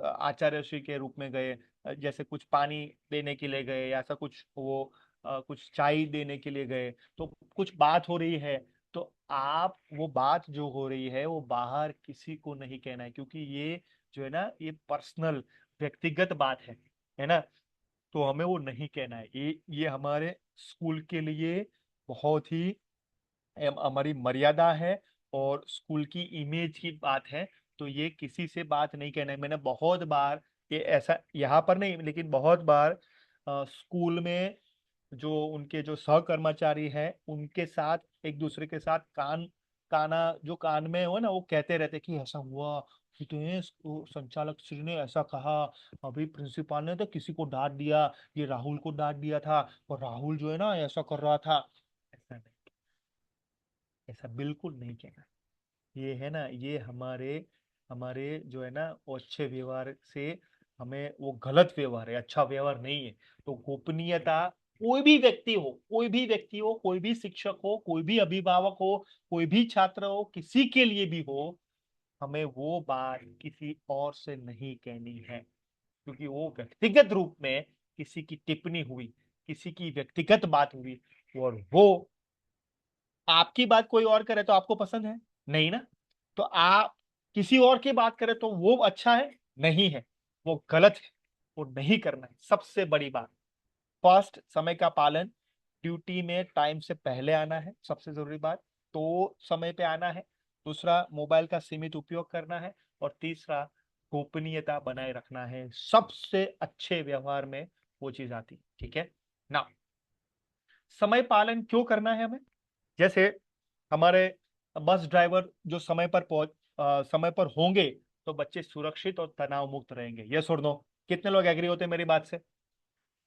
आचार्य श्री के रूप में गए, जैसे कुछ पानी देने के लिए गए या ऐसा कुछ, वो कुछ चाय देने के लिए गए, तो कुछ बात हो रही है, तो आप वो बात जो हो रही है वो बाहर किसी को नहीं कहना है, क्योंकि ये जो है ना, ये पर्सनल व्यक्तिगत बात है ना। तो हमें वो नहीं कहना है। ये हमारे स्कूल के लिए बहुत ही हमारी मर्यादा है और स्कूल की इमेज की बात है। तो ये किसी से बात नहीं कहना है। मैंने बहुत बार, ये ऐसा यहाँ पर नहीं लेकिन बहुत बार स्कूल में जो उनके जो सहकर्मचारी हैं उनके साथ एक दूसरे के साथ काना जो कान में हो ना, वो कहते रहते कि ऐसा हुआ, हितेश को संचालक श्री ने ऐसा कहा, अभी प्रिंसिपल ने तो किसी को डांट दिया, ये राहुल को डांट दिया था, और राहुल जो है ना ऐसा कर रहा था। ऐसा नहीं, ऐसा बिल्कुल नहीं कहना। ये है ना, ये हमारे हमारे जो है ना वो अच्छे व्यवहार से, हमें वो गलत व्यवहार है, अच्छा व्यवहार नहीं है। तो गोपनीयता, कोई भी व्यक्ति हो, कोई भी व्यक्ति हो, कोई भी शिक्षक हो, कोई भी अभिभावक हो, कोई भी छात्र हो, किसी के लिए भी हो, हमें वो बात किसी और से नहीं कहनी है, क्योंकि वो व्यक्तिगत रूप में किसी की टिप्पणी हुई, किसी की व्यक्तिगत बात हुई, और वो आपकी बात कोई और करे तो आपको पसंद है? नहीं ना। तो आप किसी और की बात करें तो वो अच्छा है? नहीं है, वो गलत है, वो नहीं करना है। सबसे बड़ी बात, फर्स्ट, समय का पालन। ड्यूटी में टाइम से पहले आना है, सबसे जरूरी बात। तो समय पे आना है। दूसरा, मोबाइल का सीमित उपयोग करना है। और तीसरा, गोपनीयता बनाए रखना है। सबसे अच्छे व्यवहार में वो चीज आती है, ठीक है ना। समय पालन क्यों करना है हमें? जैसे हमारे बस ड्राइवर जो समय पर होंगे तो बच्चे सुरक्षित और तनाव मुक्त रहेंगे। यस और नो? कितने लोग एग्री होते हैं मेरी बात से?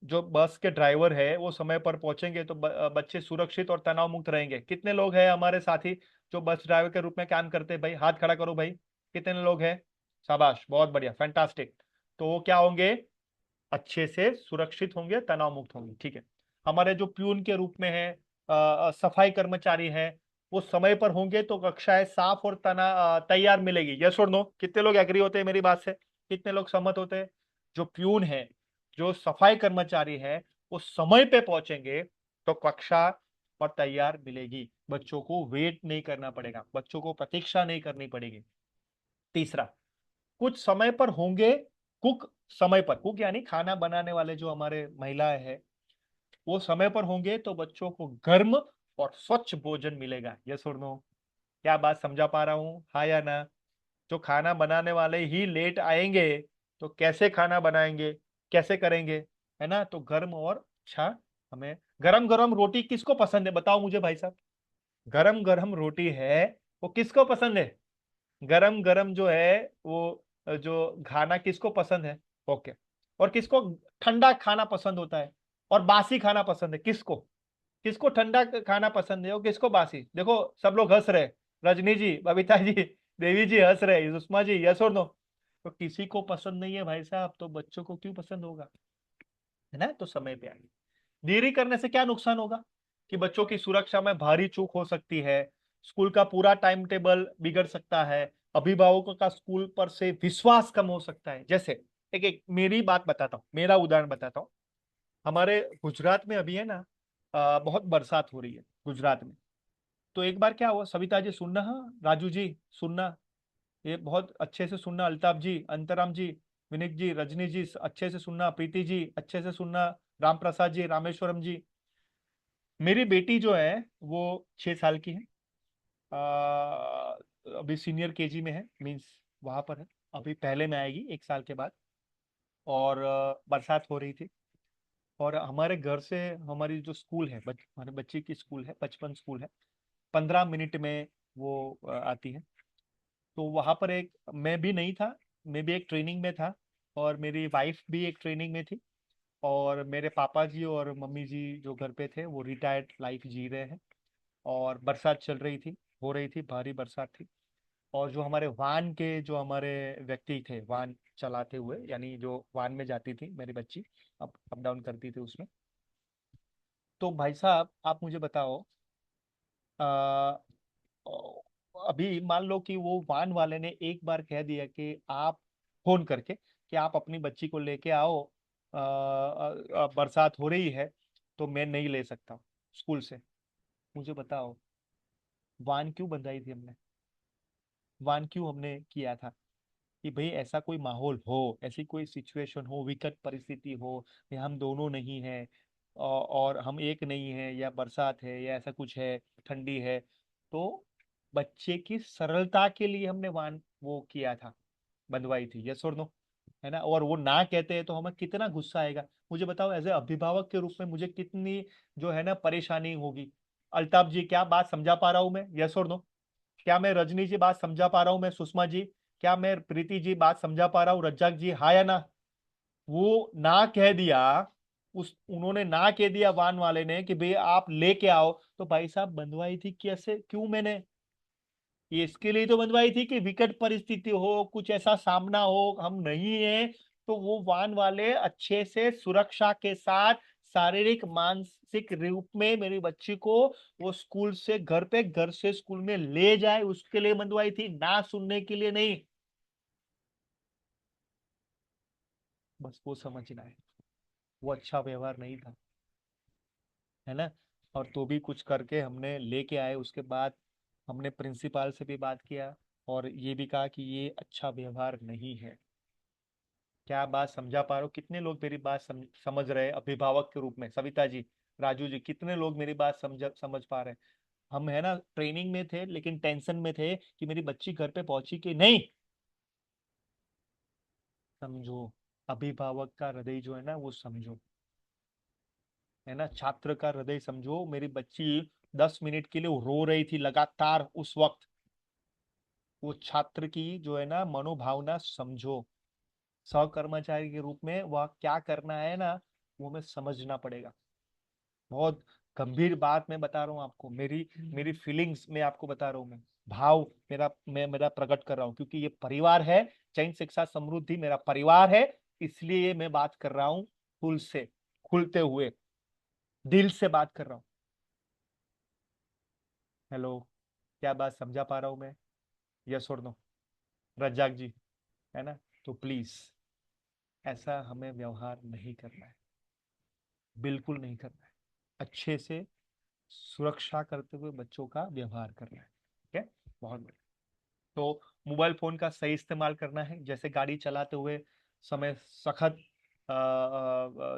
जो बस के ड्राइवर है वो समय पर पहुंचेंगे तो बच्चे सुरक्षित और तनाव मुक्त रहेंगे। कितने लोग हैं हमारे साथी जो बस ड्राइवर के रूप में काम करते हैं? भाई हाथ खड़ा करो भाई, कितने लोग हैं? शाबाश, बहुत बढ़िया, फैंटास्टिक। तो वो क्या होंगे? अच्छे से सुरक्षित होंगे, तनाव मुक्त होंगे, ठीक है। हमारे जो प्यून के रूप में है, सफाई कर्मचारी है, वो समय पर होंगे तो कक्षाएं साफ और तैयार मिलेगी। यस और नो? कितने लोग एग्री होते हैं मेरी बात से? कितने लोग सहमत होते हैं? जो प्यून है, जो सफाई कर्मचारी है, वो समय पे पहुंचेंगे तो कक्षा और तैयार मिलेगी। बच्चों को वेट नहीं करना पड़ेगा, बच्चों को प्रतीक्षा नहीं करनी पड़ेगी। तीसरा, कुछ समय पर होंगे कुक। समय पर कुक यानी खाना बनाने वाले जो हमारे महिलाएं हैं, वो समय पर होंगे तो बच्चों को गर्म और स्वच्छ भोजन मिलेगा। यस और नो? क्या बात समझा पा रहा हूँ, हाँ या ना? जो खाना बनाने वाले ही लेट आएंगे तो कैसे खाना बनाएंगे, कैसे करेंगे, है ना। तो गर्म और अच्छा, हमें गरम गरम रोटी किसको पसंद है बताओ मुझे भाई साहब? गरम गरम रोटी है, वो किसको पसंद है? गरम गरम जो है वो जो खाना किसको पसंद है? ओके। और किसको ठंडा खाना पसंद होता है और बासी खाना पसंद है? किसको किसको ठंडा खाना पसंद है और किसको बासी? देखो सब लोग हंस रहे, रजनी जी, बबीता जी, देवी जी हंस रहे, सुषमा जी, यस और नो? तो किसी को पसंद नहीं है भाई साहब, तो बच्चों को क्यों पसंद होगा, है ना। तो समय पे आइए। देरी करने से क्या नुकसान होगा? कि बच्चों की सुरक्षा में भारी चूक हो सकती है, स्कूल का पूरा टाइम टेबल बिगड़ सकता है, अभिभावकों का स्कूल पर से विश्वास कम हो सकता है। जैसे एक एक मेरी बात बताता हूँ, मेरा उदाहरण बताता हूँ। हमारे गुजरात में अभी है ना, बहुत बरसात हो रही है गुजरात में। तो एक बार क्या हुआ, सविता जी सुनना, हाँ राजू जी सुनना, ये बहुत अच्छे से सुनना, अल्ताफ जी, अंतराम जी, विनीत जी, रजनी जी अच्छे से सुनना, प्रीति जी अच्छे से सुनना, राम प्रसाद जी, रामेश्वरम जी। मेरी बेटी जो है वो 6 साल की है। आ, अभी सीनियर केजी में है, मीन्स वहां पर है। अभी पहले में आएगी 1 साल के बाद। और बरसात हो रही थी, और हमारे घर से हमारी जो स्कूल है, हमारे बच्चे की स्कूल है, बचपन स्कूल है, 15 मिनट में वो आती है। तो वहां पर एक, मैं भी नहीं था, मैं भी एक ट्रेनिंग में था, और मेरी वाइफ भी एक ट्रेनिंग में थी, और मेरे पापा जी और मम्मी जी जो घर पे थे वो रिटायर्ड लाइफ जी रहे हैं। और बरसात चल रही थी, हो रही थी, भारी बरसात थी। और जो हमारे वान के जो हमारे व्यक्ति थे, वान चलाते हुए, यानी जो वान में जाती थी मेरी बच्ची, अप अप डाउन करती थी उसमें। तो भाई साहब आप मुझे बताओ, आ, अभी मान लो कि वो वान वाले ने एक बार कह दिया कि आप, फोन करके, कि आप अपनी बच्ची को लेके आओ, बरसात हो रही है, तो मैं नहीं ले सकता स्कूल से। मुझे बताओ, वान क्यों बंधाई थी हमने, वान क्यों हमने किया था? कि भाई ऐसा कोई माहौल हो, ऐसी कोई सिचुएशन हो, विकट परिस्थिति हो, या हम दोनों नहीं हैं, और हम एक नहीं है, या बरसात है, या ऐसा कुछ है, ठंडी है, तो बच्चे की सरलता के लिए हमने वान वो किया था, बंधवाई थी, यस और नो, है ना? और वो ना कहते हैं तो हमें कितना गुस्सा आएगा। मुझे बताओ, एज ए अभिभावक के रूप में मुझे कितनी जो है ना परेशानी होगी। अल्ताफ जी, क्या बात समझा पा रहा हूं मैं, यस और नो? क्या मैं रजनी जी बात समझा पा रहा हूँ मैं, सुषमा जी? क्या मैं प्रीति जी बात समझा पा रहा हूँ, रज्जाक जी, हाँ या ना? वो ना कह दिया, उस उन्होंने ना कह दिया वान वाले ने कि भाई आप लेके आओ, तो भाई साहब बंधवाई थी कैसे, क्यों मैंने? ये इसके लिए तो बंधवाई थी कि विकट परिस्थिति हो, कुछ ऐसा सामना हो, हम नहीं है, तो वो वान वाले अच्छे से सुरक्षा के साथ, शारीरिक मानसिक रूप में मेरी बच्ची को वो स्कूल से घर पे, घर से स्कूल में ले जाए, उसके लिए बंधवाई थी, ना सुनने के लिए नहीं। बस वो समझना है, वो अच्छा व्यवहार नहीं था, है ना? और तो भी कुछ करके हमने लेके आए, उसके बाद हमने प्रिंसिपल से भी बात किया, और ये भी कहा कि ये अच्छा व्यवहार नहीं है। क्या बात समझा पा रहे हो? कितने लोग मेरी बात समझ रहे हैं अभिभावक के रूप में? सविता जी, राजू जी, कितने लोग मेरी बात समझ पा रहे हैं? हम है ना ट्रेनिंग में थे, लेकिन टेंशन में थे कि मेरी बच्ची घर पे पहुंची कि नहीं। समझो, अभिभावक का हृदय जो है ना वो समझो, है ना? छात्र का हृदय समझो। मेरी बच्ची 10 मिनट के लिए वो रो रही थी लगातार उस वक्त, वो छात्र की जो है ना मनोभावना समझो। सहकर्मचारी के रूप में वह क्या करना है ना, वो हमें समझना पड़ेगा। बहुत गंभीर बात मैं बता रहा हूँ आपको, मेरी मेरी फीलिंग्स में आपको बता रहा हूँ मैं, भाव मेरा प्रकट कर रहा हूँ, क्योंकि ये परिवार है, चैन शिक्षा समृद्धि मेरा परिवार है, इसलिए मैं बात कर रहा हूँ खुल से, खुलते हुए दिल से बात कर रहा हूँ। हेलो, क्या बात समझा पा रहा हूँ मैं, यस और नो? रज्जाक जी, है ना? तो प्लीज ऐसा हमें व्यवहार नहीं करना है, बिल्कुल नहीं करना है। अच्छे से सुरक्षा करते हुए बच्चों का व्यवहार करना है, ठीक है? बहुत बढ़िया। तो मोबाइल फोन का सही इस्तेमाल करना है, जैसे गाड़ी चलाते हुए समय सख्त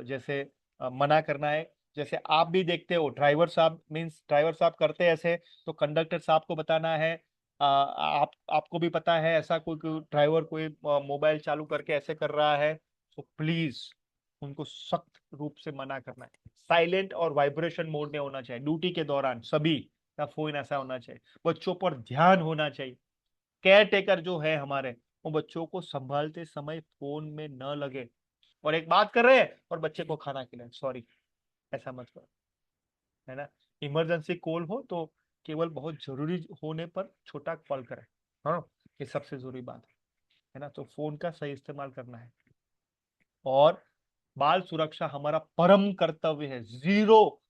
जैसे मना करना है। जैसे आप भी देखते हो, ड्राइवर साहब, मीन्स ड्राइवर साहब करते हैं ऐसे, तो कंडक्टर साहब को बताना है। आपको भी पता है ऐसा कोई ड्राइवर कोई मोबाइल चालू करके ऐसे कर रहा है, तो प्लीज उनको सख्त रूप से मना करना है। साइलेंट और वाइब्रेशन मोड में होना चाहिए ड्यूटी के दौरान, सभी का फोन ऐसा होना चाहिए। बच्चों पर ध्यान होना चाहिए। केयर टेकर जो है हमारे, वो बच्चों को संभालते समय फोन में न लगे, और एक बात कर रहे हैं और बच्चे को खाना खिलाए, सॉरी, ऐसा मत करो, है ना? इमरजेंसी कॉल हो तो केवल बहुत जरूरी होने पर छोटा कॉल करें, हाँ, ये सबसे जरूरी बात है ना? तो फोन का सही इस्तेमाल करना है। और बाल सुरक्षा हमारा परम कर्तव्य है। जीरो,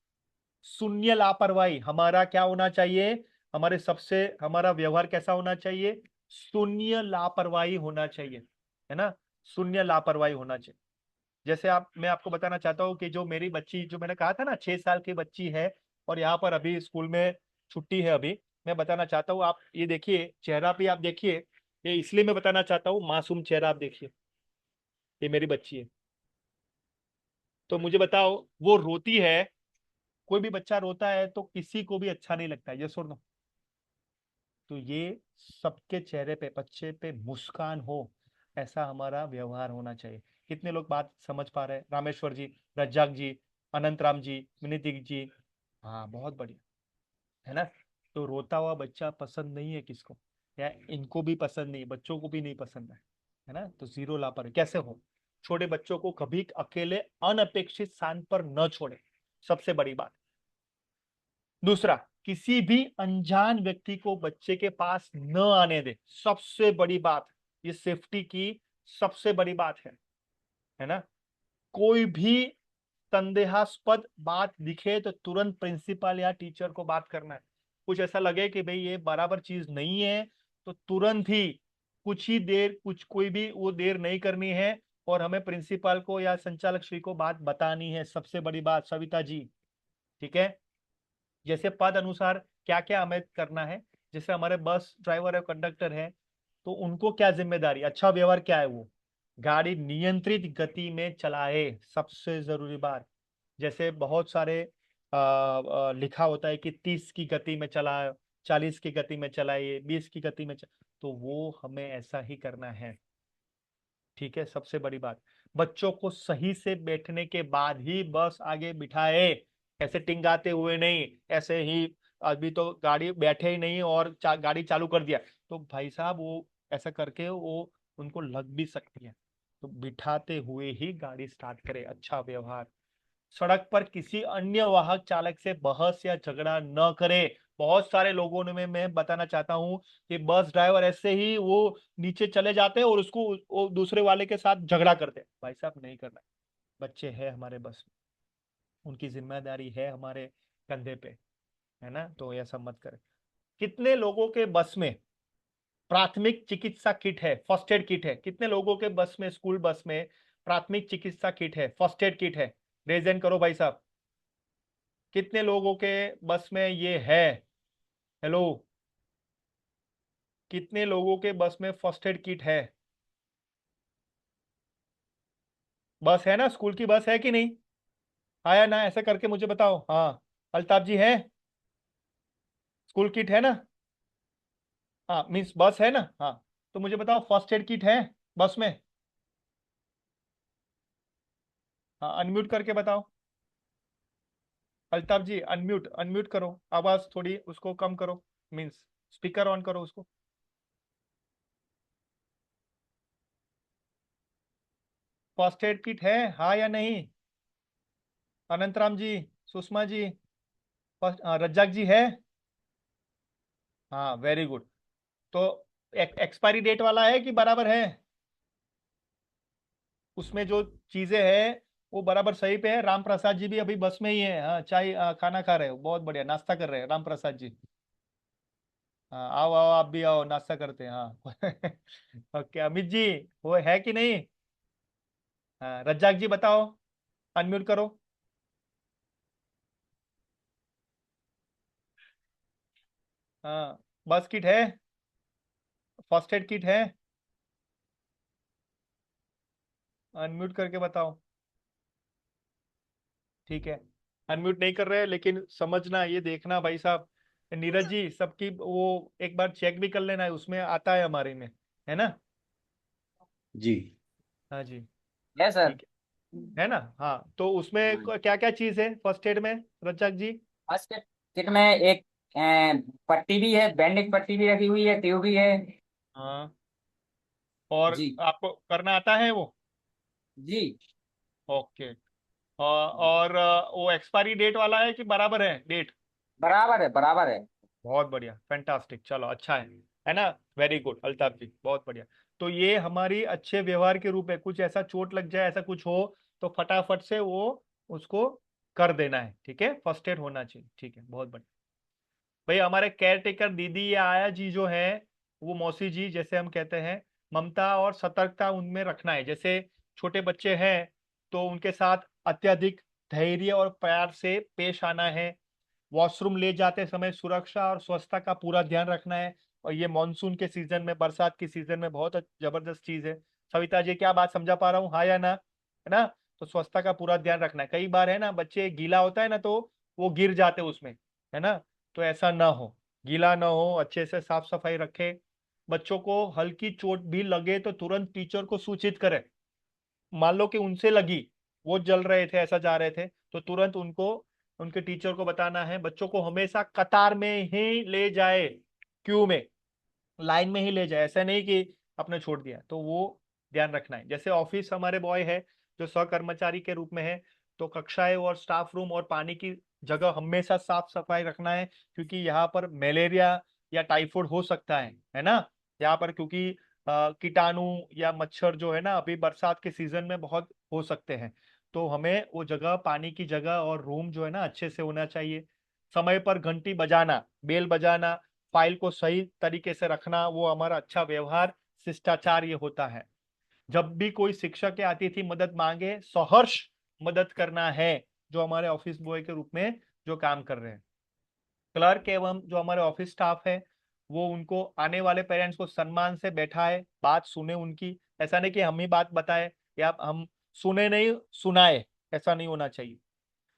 शून्य लापरवाही हमारा क्या होना चाहिए? हमारे सबसे, हमारा व्यवहार कैसा होना चाहिए? शून्य लापरवाही होना चाहिए, है ना? शून्य लापरवाही होना चाहिए। जैसे मैं आपको बताना चाहता हूँ कि जो मेरी बच्ची, जो मैंने कहा था ना 6 साल की बच्ची है, और यहाँ पर अभी स्कूल में छुट्टी है अभी, मैं बताना चाहता हूँ, आप ये देखिए चेहरा पे, आप देखिए, ये इसलिए मैं बताना चाहता हूँ, मासूम चेहरा आप देखिए, ये मेरी बच्ची है। तो मुझे बताओ, वो रोती है, कोई भी बच्चा रोता है तो किसी को भी अच्छा नहीं लगता है, ये सुन लो। तो ये सबके चेहरे पे, बच्चे पे मुस्कान हो, ऐसा हमारा व्यवहार होना चाहिए। कितने लोग बात समझ पा रहे हैं? रामेश्वर जी, रज्जाक जी, अनंत राम जी, विनीतिक जी, हाँ बहुत बढ़िया, है ना। तो रोता हुआ बच्चा पसंद नहीं है किसको, या इनको भी पसंद नहीं, बच्चों को भी नहीं पसंद है ना। तो जीरो लापरवाही कैसे हो? छोटे बच्चों को कभी अकेले अनपेक्षित स्थान पर न छोड़े, सबसे बड़ी बात। दूसरा, किसी भी अनजान व्यक्ति को बच्चे के पास न आने दे, सबसे बड़ी बात, ये सेफ्टी की सबसे बड़ी बात है ना। कोई भी संदेहास्पद बात दिखे तो तुरंत प्रिंसिपल या टीचर को बात करना है। कुछ ऐसा लगे कि भाई ये बराबर चीज नहीं है, तो तुरंत ही, कुछ ही देर, कुछ कोई भी वो देर नहीं करनी है, और हमें प्रिंसिपल को या संचालक श्री को बात बतानी है, सबसे बड़ी बात सविता जी, ठीक है। जैसे पद अनुसार क्या क्या हमें करना है, जैसे हमारे बस ड्राइवर और कंडक्टर है, तो उनको क्या जिम्मेदारी, अच्छा व्यवहार क्या है, वो गाड़ी नियंत्रित गति में चलाए, सबसे जरूरी बात। जैसे बहुत सारे लिखा होता है कि 30 की गति में चलाए, 40 की गति में चलाइए, 20 की गति में तो वो हमें ऐसा ही करना है, ठीक है। सबसे बड़ी बात, बच्चों को सही से बैठने के बाद ही बस आगे बिठाए, ऐसे टिंगाते हुए नहीं, ऐसे ही अभी तो गाड़ी बैठे ही नहीं और गाड़ी चालू कर दिया, तो भाई साहब वो ऐसा करके वो उनको लग भी सकती है। तो बिठाते हुए ही गाड़ी स्टार्ट करे, अच्छा व्यवहार। सड़क पर किसी अन्य वाहक चालक से बहस या झगड़ा न करे। बहुत सारे लोगों ने, मैं बताना चाहता हूं कि बस ड्राइवर ऐसे ही वो नीचे चले जाते हैं और उसको वो दूसरे वाले के साथ झगड़ा करते हैं, भाई साहब नहीं करना है। बच्चे हैं हमारे बस में, उनकी जिम्मेदारी है हमारे कंधे पे, है ना, तो ऐसा मत करें। कितने लोगों के बस में प्राथमिक चिकित्सा किट है, फर्स्ट एड किट है? कितने लोगों के बस में, स्कूल बस में प्राथमिक चिकित्सा किट है, फर्स्ट एड किट है? रेज करो भाई साहब, कितने लोगों के बस में ये है? हेलो, कितने लोगों के बस में फर्स्ट एड किट है? बस है ना, स्कूल की बस है कि नहीं? आया ना, ऐसा करके मुझे बताओ। हाँ, अल्ताफ जी है, स्कूल किट है ना? हाँ, मीन्स बस है ना? हाँ, तो मुझे बताओ फर्स्ट एड किट है बस में? हाँ, अनम्यूट करके बताओ। अल्ताफ जी अनम्यूट, अनम्यूट करो, आवाज थोड़ी उसको कम करो, मीन्स स्पीकर ऑन करो उसको। फर्स्ट एड किट है, हाँ या नहीं? अनंतराम जी, सुषमा जी, रज्जाक जी है? हाँ, वेरी गुड। तो एक्सपायरी डेट वाला है कि बराबर है? उसमें जो चीजें हैं वो बराबर सही पे है? राम प्रसाद जी भी अभी बस में ही है, हाँ, चाय खाना खा रहे हो, बहुत बढ़िया, नाश्ता कर रहे हैं राम प्रसाद जी। हाँ, आओ आओ, आप भी आओ, नाश्ता करते हैं, हाँ। ओके, अमित जी, वो है कि नहीं? हाँ, रज्जाक जी बताओ, अनम्यूट करो। हाँ, बस किट है, फर्स्ट एड किट है, अनम्यूट करके बताओ। ठीक है, अनम्यूट नहीं कर रहे, लेकिन समझना, ये देखना भाई साहब, नीरज जी सबकी वो एक बार चेक भी कर लेना है, उसमें आता है हमारे में, है ना? जी। हाँ जी, है सर। ठीक है ना। हाँ, तो उसमें क्या क्या चीज है फर्स्ट एड में, रज्जाक जी? फर्स्ट किट में एक पट्टी भी है, बैंडेज पट्टी भी रखी हुई है, ट्यूब भी है। हाँ, और जी। आपको करना आता है वो? जी। ओके, और वो एक्सपायरी डेट वाला है कि बराबर है डेट? बराबर है, बराबर है। बहुत बढ़िया, फैंटास्टिक, चलो अच्छा है ना, वेरी गुड अल्ताफ जी, बहुत बढ़िया। तो ये हमारी अच्छे व्यवहार के रूप है, कुछ ऐसा चोट लग जाए, ऐसा कुछ हो, तो फटाफट से वो उसको कर देना है, ठीक है, फर्स्ट एड होना चाहिए, ठीक है, बहुत बढ़िया। भाई हमारे केयर टेकर दीदी या आया जी जो है, वो मौसी जी जैसे हम कहते हैं, ममता और सतर्कता उनमें रखना है। जैसे छोटे बच्चे हैं तो उनके साथ अत्यधिक धैर्य और प्यार से पेश आना है। वॉशरूम ले जाते समय सुरक्षा और स्वच्छता का पूरा ध्यान रखना है। और ये मानसून के सीजन में, बरसात के सीजन में बहुत जबरदस्त चीज है। सविता जी, क्या बात समझा पा रहा हूँ, हाँ या ना? है ना? तो स्वच्छता का पूरा ध्यान रखना है। कई बार है ना, बच्चे गीला होता है ना तो वो गिर जाते उसमें, है ना? तो ऐसा ना हो, गीला ना हो, अच्छे से साफ सफाई रखे। बच्चों को हल्की चोट भी लगे तो तुरंत टीचर को सूचित करें। मान लो कि उनसे लगी, वो जल रहे थे, ऐसा जा रहे थे, तो तुरंत उनको, उनके टीचर को बताना है। बच्चों को हमेशा कतार में ही ले जाए, क्यू में, लाइन में ही ले जाए, ऐसा नहीं कि आपने छोड़ दिया। तो वो ध्यान रखना है। जैसे ऑफिस हमारे बॉय है जो सहकर्मचारी के रूप में है, तो कक्षाएं और स्टाफ रूम और पानी की जगह हमेशा साफ सफाई रखना है, क्योंकि यहाँ पर मलेरिया या टाइफाइड हो सकता है ना? यहाँ पर क्योंकि कीटाणु या मच्छर जो है ना, अभी बरसात के सीजन में बहुत हो सकते हैं। तो हमें वो जगह, पानी की जगह और रूम जो है ना, अच्छे से होना चाहिए। समय पर घंटी बजाना, बेल बजाना, फाइल को सही तरीके से रखना, वो हमारा अच्छा व्यवहार, शिष्टाचार ये होता है। जब भी कोई शिक्षक या अतिथि मदद मांगे, सहर्ष मदद करना है, जो हमारे ऑफिस बॉय के रूप में जो काम कर रहे हैं। क्लर्क एवं जो हमारे ऑफिस स्टाफ है, वो उनको, आने वाले पेरेंट्स को सम्मान से बैठाए, बात सुने उनकी। ऐसा नहीं कि हम ही बात बताए या हम सुने नहीं, सुनाए, ऐसा नहीं होना चाहिए।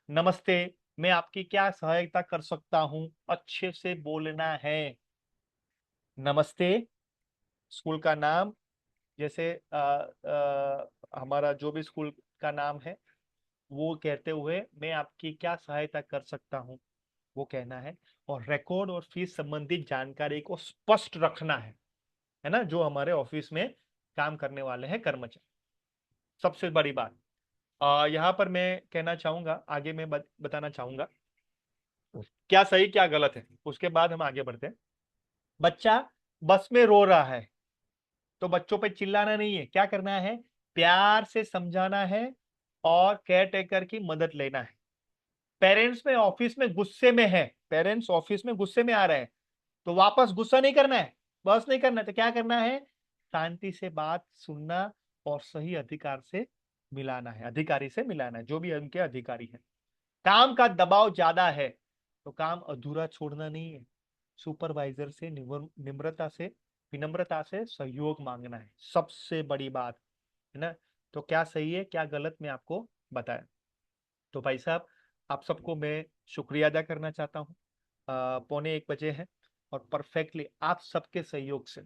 नमस्ते, मैं आपकी क्या सहायता कर सकता हूँ, अच्छे से बोलना है। नमस्ते, स्कूल का नाम, जैसे हमारा जो भी स्कूल का नाम है वो कहते हुए मैं आपकी क्या सहायता कर सकता हूँ, वो कहना है। और रिकॉर्ड और फीस संबंधित जानकारी को स्पष्ट रखना है ना, जो हमारे ऑफिस में काम करने वाले हैं कर्मचारी। सबसे बड़ी बात यहाँ पर मैं कहना चाहूंगा, आगे मैं बताना चाहूंगा क्या सही क्या गलत है, उसके बाद हम आगे बढ़ते हैं। बच्चा बस में रो रहा है तो बच्चों पे चिल्लाना नहीं है, क्या करना है, प्यार से समझाना है और केयर टेकर की मदद लेना है। पेरेंट्स में ऑफिस में गुस्से में है, पेरेंट्स ऑफिस में गुस्से में आ रहे हैं, तो वापस गुस्सा नहीं करना है, बस नहीं करना है, तो क्या करना है, शांति से बात सुनना और सही अधिकार से मिलाना है, अधिकारी से मिलाना है, जो भी उनके अधिकारी है। काम का दबाव ज्यादा है तो काम अधूरा छोड़ना नहीं है, सुपरवाइजर से विनम्रता से सहयोग मांगना है, सबसे बड़ी बात, है ना? तो क्या सही है क्या गलत मैं आपको बताया। तो भाई साहब, आप सबको मैं शुक्रिया अदा करना चाहता हूँ। 1:45 है और परफेक्टली आप सबके सहयोग से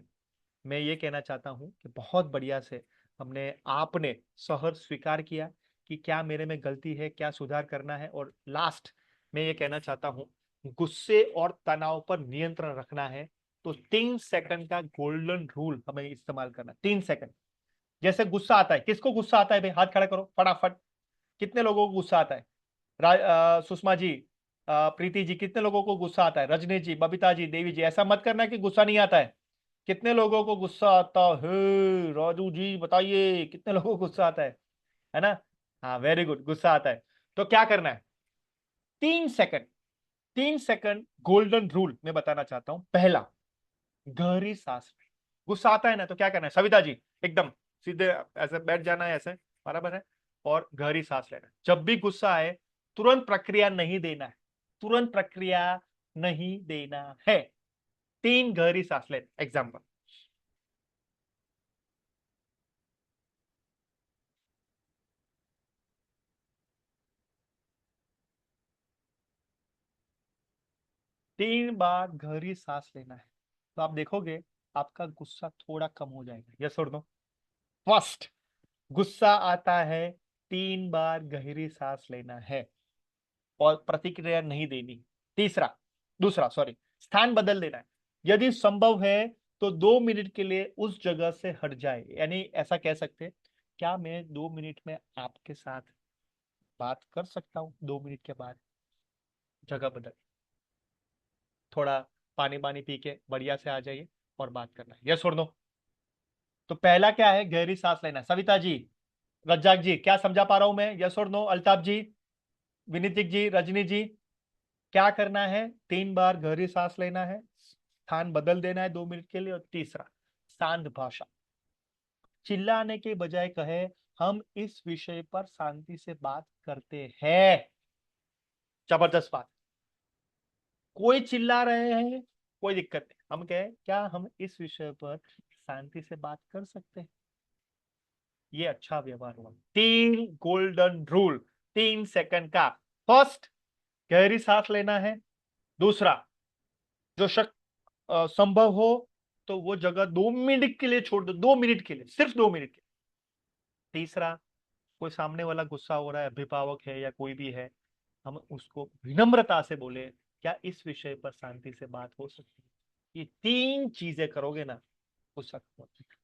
मैं ये कहना चाहता हूँ कि बहुत बढ़िया से हमने, आपने सहर्ष स्वीकार किया कि क्या मेरे में गलती है, क्या सुधार करना है। और लास्ट मैं ये कहना चाहता हूँ, गुस्से और तनाव पर नियंत्रण रखना है तो 3 सेकंड का गोल्डन रूल हमें इस्तेमाल करना है। 3 सेकंड। जैसे गुस्सा आता है, किसको गुस्सा आता है भाई, हाथ खड़ा करो फटाफट। कितने लोगों को गुस्सा आता है? सुषमा जी, प्रीति जी, कितने लोगों को गुस्सा आता है? रजनी जी, बबीता जी, देवी जी, ऐसा मत करना कि गुस्सा नहीं आता है। कितने लोगों को गुस्सा आता है? राजू जी बताइए, कितने लोगों को गुस्सा आता है ना? हाँ, वेरी गुड, गुस्सा आता है। तो क्या करना है, 3 सेकंड, 3 सेकंड गोल्डन रूल मैं बताना चाहता हूं। पहला, गहरी सांस। गुस्सा आता है ना तो क्या करना है सविता जी, एकदम सीधे ऐसे बैठ जाना है, ऐसे बराबर है, और गहरी सांस लेना है। जब भी गुस्सा आए तुरंत प्रक्रिया नहीं देना है, तुरंत प्रक्रिया नहीं देना है। 3 गहरी सांस लेना। एग्जाम्पल, 3 बार गहरी सांस लेना है, तो आप देखोगे आपका गुस्सा थोड़ा कम हो जाएगा। यस और नो? फर्स्ट, गुस्सा आता है, 3 बार गहरी सांस लेना है और प्रतिक्रिया नहीं देनी। तीसरा, दूसरा सॉरी, स्थान बदल देना है। यदि संभव है तो 2 मिनट के लिए उस जगह से हट जाए, यानी ऐसा कह सकते हैं, क्या मैं 2 मिनट में आपके साथ बात कर सकता हूँ? 2 मिनट के बाद जगह बदल, थोड़ा पानी पानी पी के बढ़िया से आ जाइए और बात करना है। यस और नो? तो पहला क्या है, गहरी सांस लेना। सविता जी, रज्जाक जी, क्या समझा पा रहा हूं मैं? यस और नो? अल्ताफ जी, विनीतिक जी, रजनी जी, क्या करना है, 3 बार गहरी सांस लेना है, स्थान बदल देना है 2 मिनट के लिए। और तीसरा, शांत भाषा, चिल्लाने के बजाय कहे, हम इस विषय पर शांति से बात करते हैं। जबरदस्त बात। कोई चिल्ला रहे हैं, कोई दिक्कत नहीं, हम कहें क्या हम इस विषय पर शांति से बात कर सकते हैं। ये अच्छा व्यवहार हुआ। 3 गोल्डन रूल, 3 सेकंड का। फर्स्ट, गहरी सांस लेना है। दूसरा, जो संभव हो तो वो जगह 2 मिनट के लिए छोड़ दो, 2 मिनट के लिए, सिर्फ 2 मिनट के लिए। तीसरा, कोई सामने वाला गुस्सा हो रहा है, अभिभावक है या कोई भी है, हम उसको विनम्रता से बोले क्या इस विषय पर शांति से बात हो सकती है। ये 3 चीजें करोगे ना, गुस्सा खत्म हो जाएगा।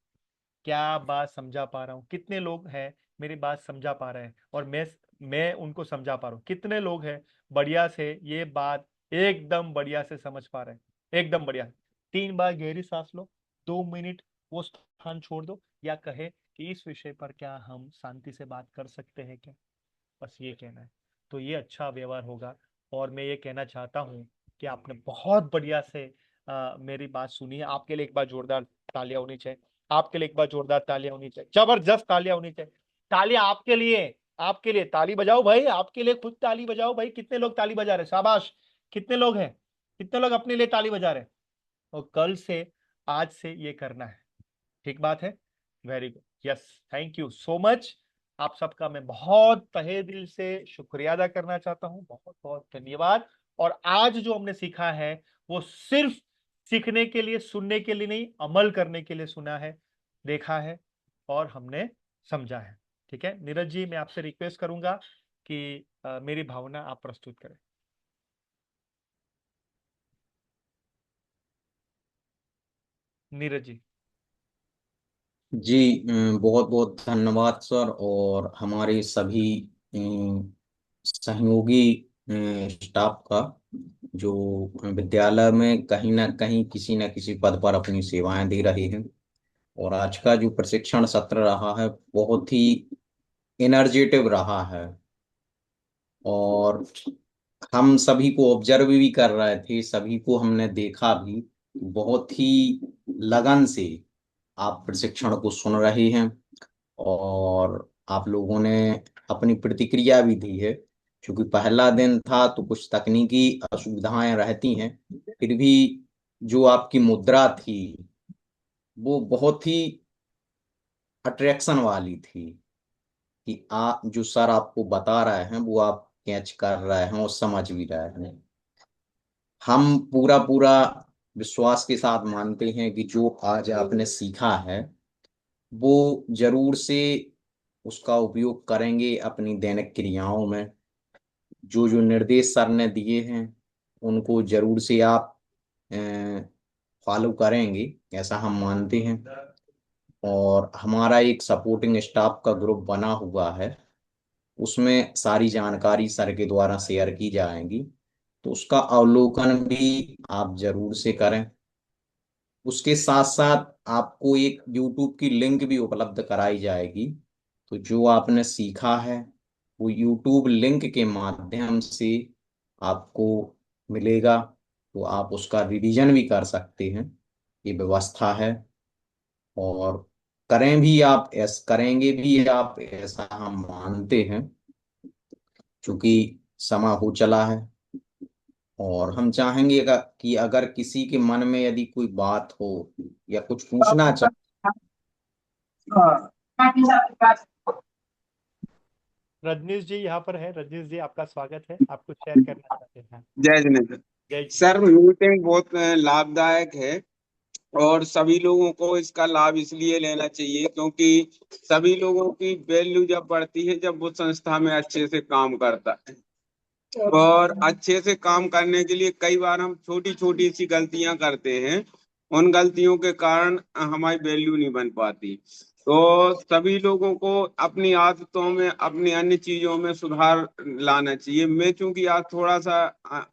क्या बात समझा पा रहा हूं? कितने लोग हैं मेरी बात समझा पा रहे हैं और मैं उनको समझा पा रहा हूं? कितने लोग हैं बढ़िया से ये बात एकदम बढ़िया से समझ पा रहे हैं? एकदम बढ़िया। 3 बार गहरी सांस लो, 2 मिनट वो स्थान छोड़ दो, या कहे कि इस विषय पर क्या हम शांति से बात कर सकते हैं क्या, बस ये कहना है। तो ये अच्छा व्यवहार होगा। और मैं ये कहना चाहता हूँ कि आपने बहुत बढ़िया से मेरी बात सुनी है। आपके लिए एक बार जोरदार तालियां होनी चाहिए। आपके लिए एक बार जोरदार तालियां होनी चाहिए, जबरदस्त तालियां होनी चाहिए। तालियां आपके लिए, आपके लिए ताली बजाओ भाई, आपके लिए खुद ताली बजाओ भाई। कितने लोग ताली बजा रहे हैं? शाबाश। कितने लोग हैं? कितने लोग अपने लिए ताली बजा रहे हैं? और कल से, आज से ये करना है, ठीक बात है? Very good, yes, thank you so much. आप सबका मैं बहुत तहे दिल से शुक्रिया अदा करना चाहता हूँ, बहुत बहुत धन्यवाद। और आज जो हमने सीखा है वो सिर्फ सीखने के लिए, सुनने के लिए नहीं, अमल करने के लिए सुना है, देखा है और हमने समझा है। ठीक है नीरज जी, मैं आपसे रिक्वेस्ट करूंगा कि मेरी भावना आप प्रस्तुत करें। नीरज जी। जी, बहुत बहुत धन्यवाद सर, और हमारे सभी सहयोगी स्टाफ का, जो विद्यालय में कहीं ना कहीं किसी न किसी पद पर अपनी सेवाएं दे रहे हैं। और आज का जो प्रशिक्षण सत्र रहा है बहुत ही एनर्जेटिव रहा है, और हम सभी को ऑब्जर्व भी कर रहे थे, सभी को हमने देखा भी, बहुत ही लगन से आप प्रशिक्षण को सुन रहे हैं। और आप लोगों ने अपनी प्रतिक्रिया भी दी है। क्योंकि पहला दिन था तो कुछ तकनीकी असुविधाएं रहती हैं, फिर भी जो आपकी मुद्रा थी वो बहुत ही अट्रैक्शन वाली थी, कि आप जो सर आपको बता रहे हैं वो आप कैच कर रहे हैं और समझ भी रहे हैं। हम पूरा पूरा विश्वास के साथ मानते हैं कि जो आज आपने सीखा है वो जरूर से उसका उपयोग करेंगे अपनी दैनिक क्रियाओं में। जो जो निर्देश सर ने दिए हैं उनको जरूर से आप फॉलो करेंगे, ऐसा हम मानते हैं। और हमारा एक सपोर्टिंग स्टाफ का ग्रुप बना हुआ है, उसमें सारी जानकारी सर के द्वारा शेयर की जाएगी, तो उसका अवलोकन भी आप जरूर से करें। उसके साथ साथ आपको एक YouTube की लिंक भी उपलब्ध कराई जाएगी, तो जो आपने सीखा है वो YouTube लिंक के माध्यम से आपको मिलेगा, तो आप उसका रिवीजन भी कर सकते हैं, ये व्यवस्था है। और करें भी आप, करेंगे भी आप, ऐसा हम मानते हैं, क्योंकि समय हो चला है। और हम चाहेंगे कि अगर किसी के मन में यदि कोई बात हो या कुछ पूछना चाहे। रजनीश जी यहाँ पर है। रजनीश जी आपका स्वागत है, आप कुछ शेयर करना चाहते हैं? जय जिनेन्द्र जय जी। सर, मीटिंग बहुत लाभदायक है और सभी लोगों को इसका लाभ इसलिए लेना चाहिए क्योंकि सभी लोगों की वैल्यू जब बढ़ती है जब वो संस्था में अच्छे से काम करता है। और अच्छे से काम करने के लिए कई बार हम छोटी छोटी सी गलतियां करते हैं, उन गलतियों के कारण हमारी वैल्यू नहीं बन पाती। तो सभी लोगों को अपनी आदतों में, अपनी अन्य चीजों में सुधार लाना चाहिए। मैं चूंकि आज थोड़ा सा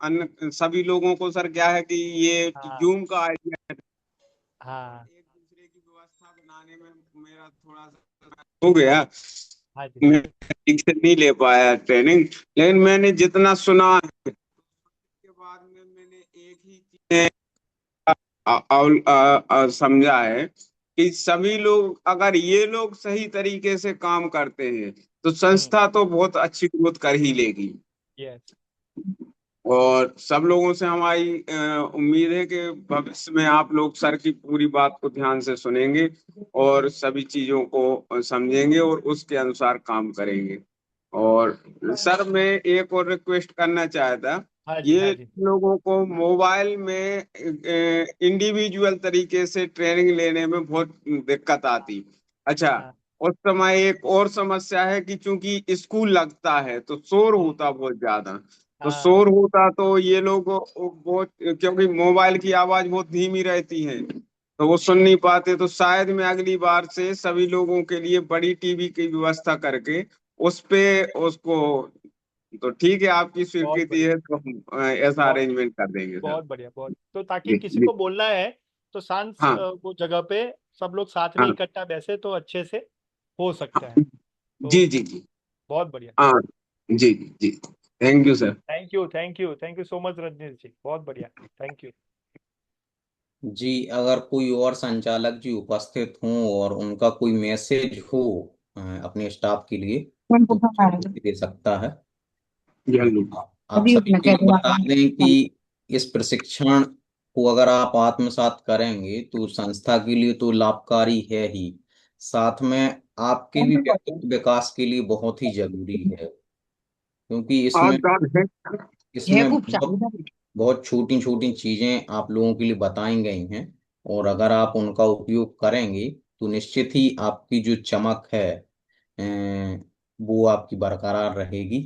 अन्य सभी लोगों को सर क्या है कि ये हाँ जूम का आइडिया, हाँ एक दूसरे की व्यवस्था बनाने में मेरा थोड़ा सा हो गया, हाँ जी। मैं ठीक से नहीं ले पाया ट्रेनिंग। लेकिन मैंने जितना सुना है के बाद में मैंने एक ही चीज समझा है कि सभी लोग, अगर ये लोग सही तरीके से काम करते हैं तो संस्था तो बहुत अच्छी ग्रोथ कर ही लेगी। यस। और सब लोगों से हमारी उम्मीद है कि भविष्य में आप लोग सर की पूरी बात को ध्यान से सुनेंगे और सभी चीजों को समझेंगे और उसके अनुसार काम करेंगे। और सर मैं एक और रिक्वेस्ट करना चाहता, हाँ जी, हाँ ये जी। लोगों को मोबाइल में इंडिविजुअल तरीके से ट्रेनिंग लेने में बहुत दिक्कत आती। अच्छा, हाँ। उस समय एक और समस्या है कि चूंकि स्कूल लगता है तो शोर होता बहुत ज्यादा। तो हाँ। शोर होता तो ये लोग बहुत, क्योंकि मोबाइल की आवाज बहुत धीमी रहती है तो वो सुन नहीं पाते। तो शायद मैं अगली बार से सभी लोगों के लिए बड़ी टीवी की व्यवस्था करके उस पे उसको, तो ठीक है आपकी बहुत स्वीकृति बढ़िया। है तो हम ऐसा बहुत अरेंजमेंट कर देंगे सर। बहुत बढ़िया, बहुत तो ताकि जी किसी जी। को बोलना है तो शांत हाँ वो जगह पे सब लोग साथ में हाँ। इकट्ठा बैसे तो अच्छे से हो सकता है। जी तो जी जी। बहुत बढ़िया। हाँ जी जी जी। Thank you sir. Thank you, thank you, thank you so much Rajneesh ji, बहुत बढ़िया। Thank you. जी, अगर कोई और संचालक जी उपस्थित हों और उनका कोई मैसेज हो अपने स्टाफ के लिए तो दे सकता है। आप अभी सभी उठना के लिए बता दें चाहिए। कि इस प्रशिक्षण को अगर आप आत्मसात करेंगे तो संस्था के लिए तो लाभकारी है ही, साथ में आपके भी व्यक्तित्व विकास के लिए बहुत ही जरूरी है, क्योंकि आप इसमें डॉट है। इसमें बहुत बहुत छोटी छोटी चीजें आप लोगों के लिए बताई गई हैं और अगर आप उनका उपयोग करेंगे तो निश्चित ही आपकी जो चमक है वो आपकी बरकरार रहेगी।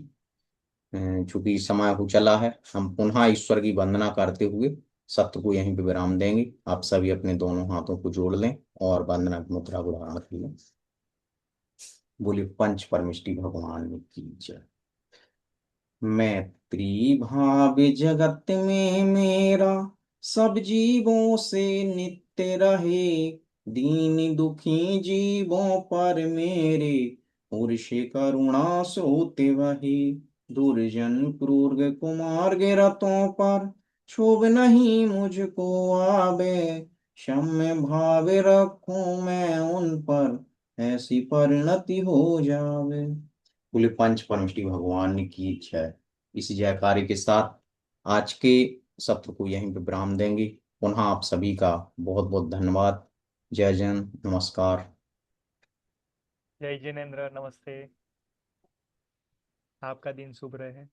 चूंकि समय हो चला है, हम पुनः ईश्वर की वंदना करते हुए सत्र को यहीं पे विराम देंगे। आप सभी अपने दोनों हाथों को जोड़ लें और वंदना की मुद्रा को धारण कर लें। बोलिए पंच परमेष्टि भगवान की जय। मैत्री भाव जगत में मेरा सब जीवों से नित्य रहे, दीन दुखी जीवों पर मेरे उर्ष करुणा सोते वही। दुर्जन क्रूर कुमार गिरतों पर क्षोभ नहीं मुझको आवे, क्षम्य भाव रखूं मैं उन पर ऐसी परिणति हो जावे। बोले पंच परमेष्टि भगवान की जय। इसी जयकारे के साथ आज के सत्र को यहीं पे विराम देंगे। पुनः आप सभी का बहुत बहुत धन्यवाद। जय जन, नमस्कार। जय जिनेन्द्र, नमस्ते। आपका दिन शुभ रहे।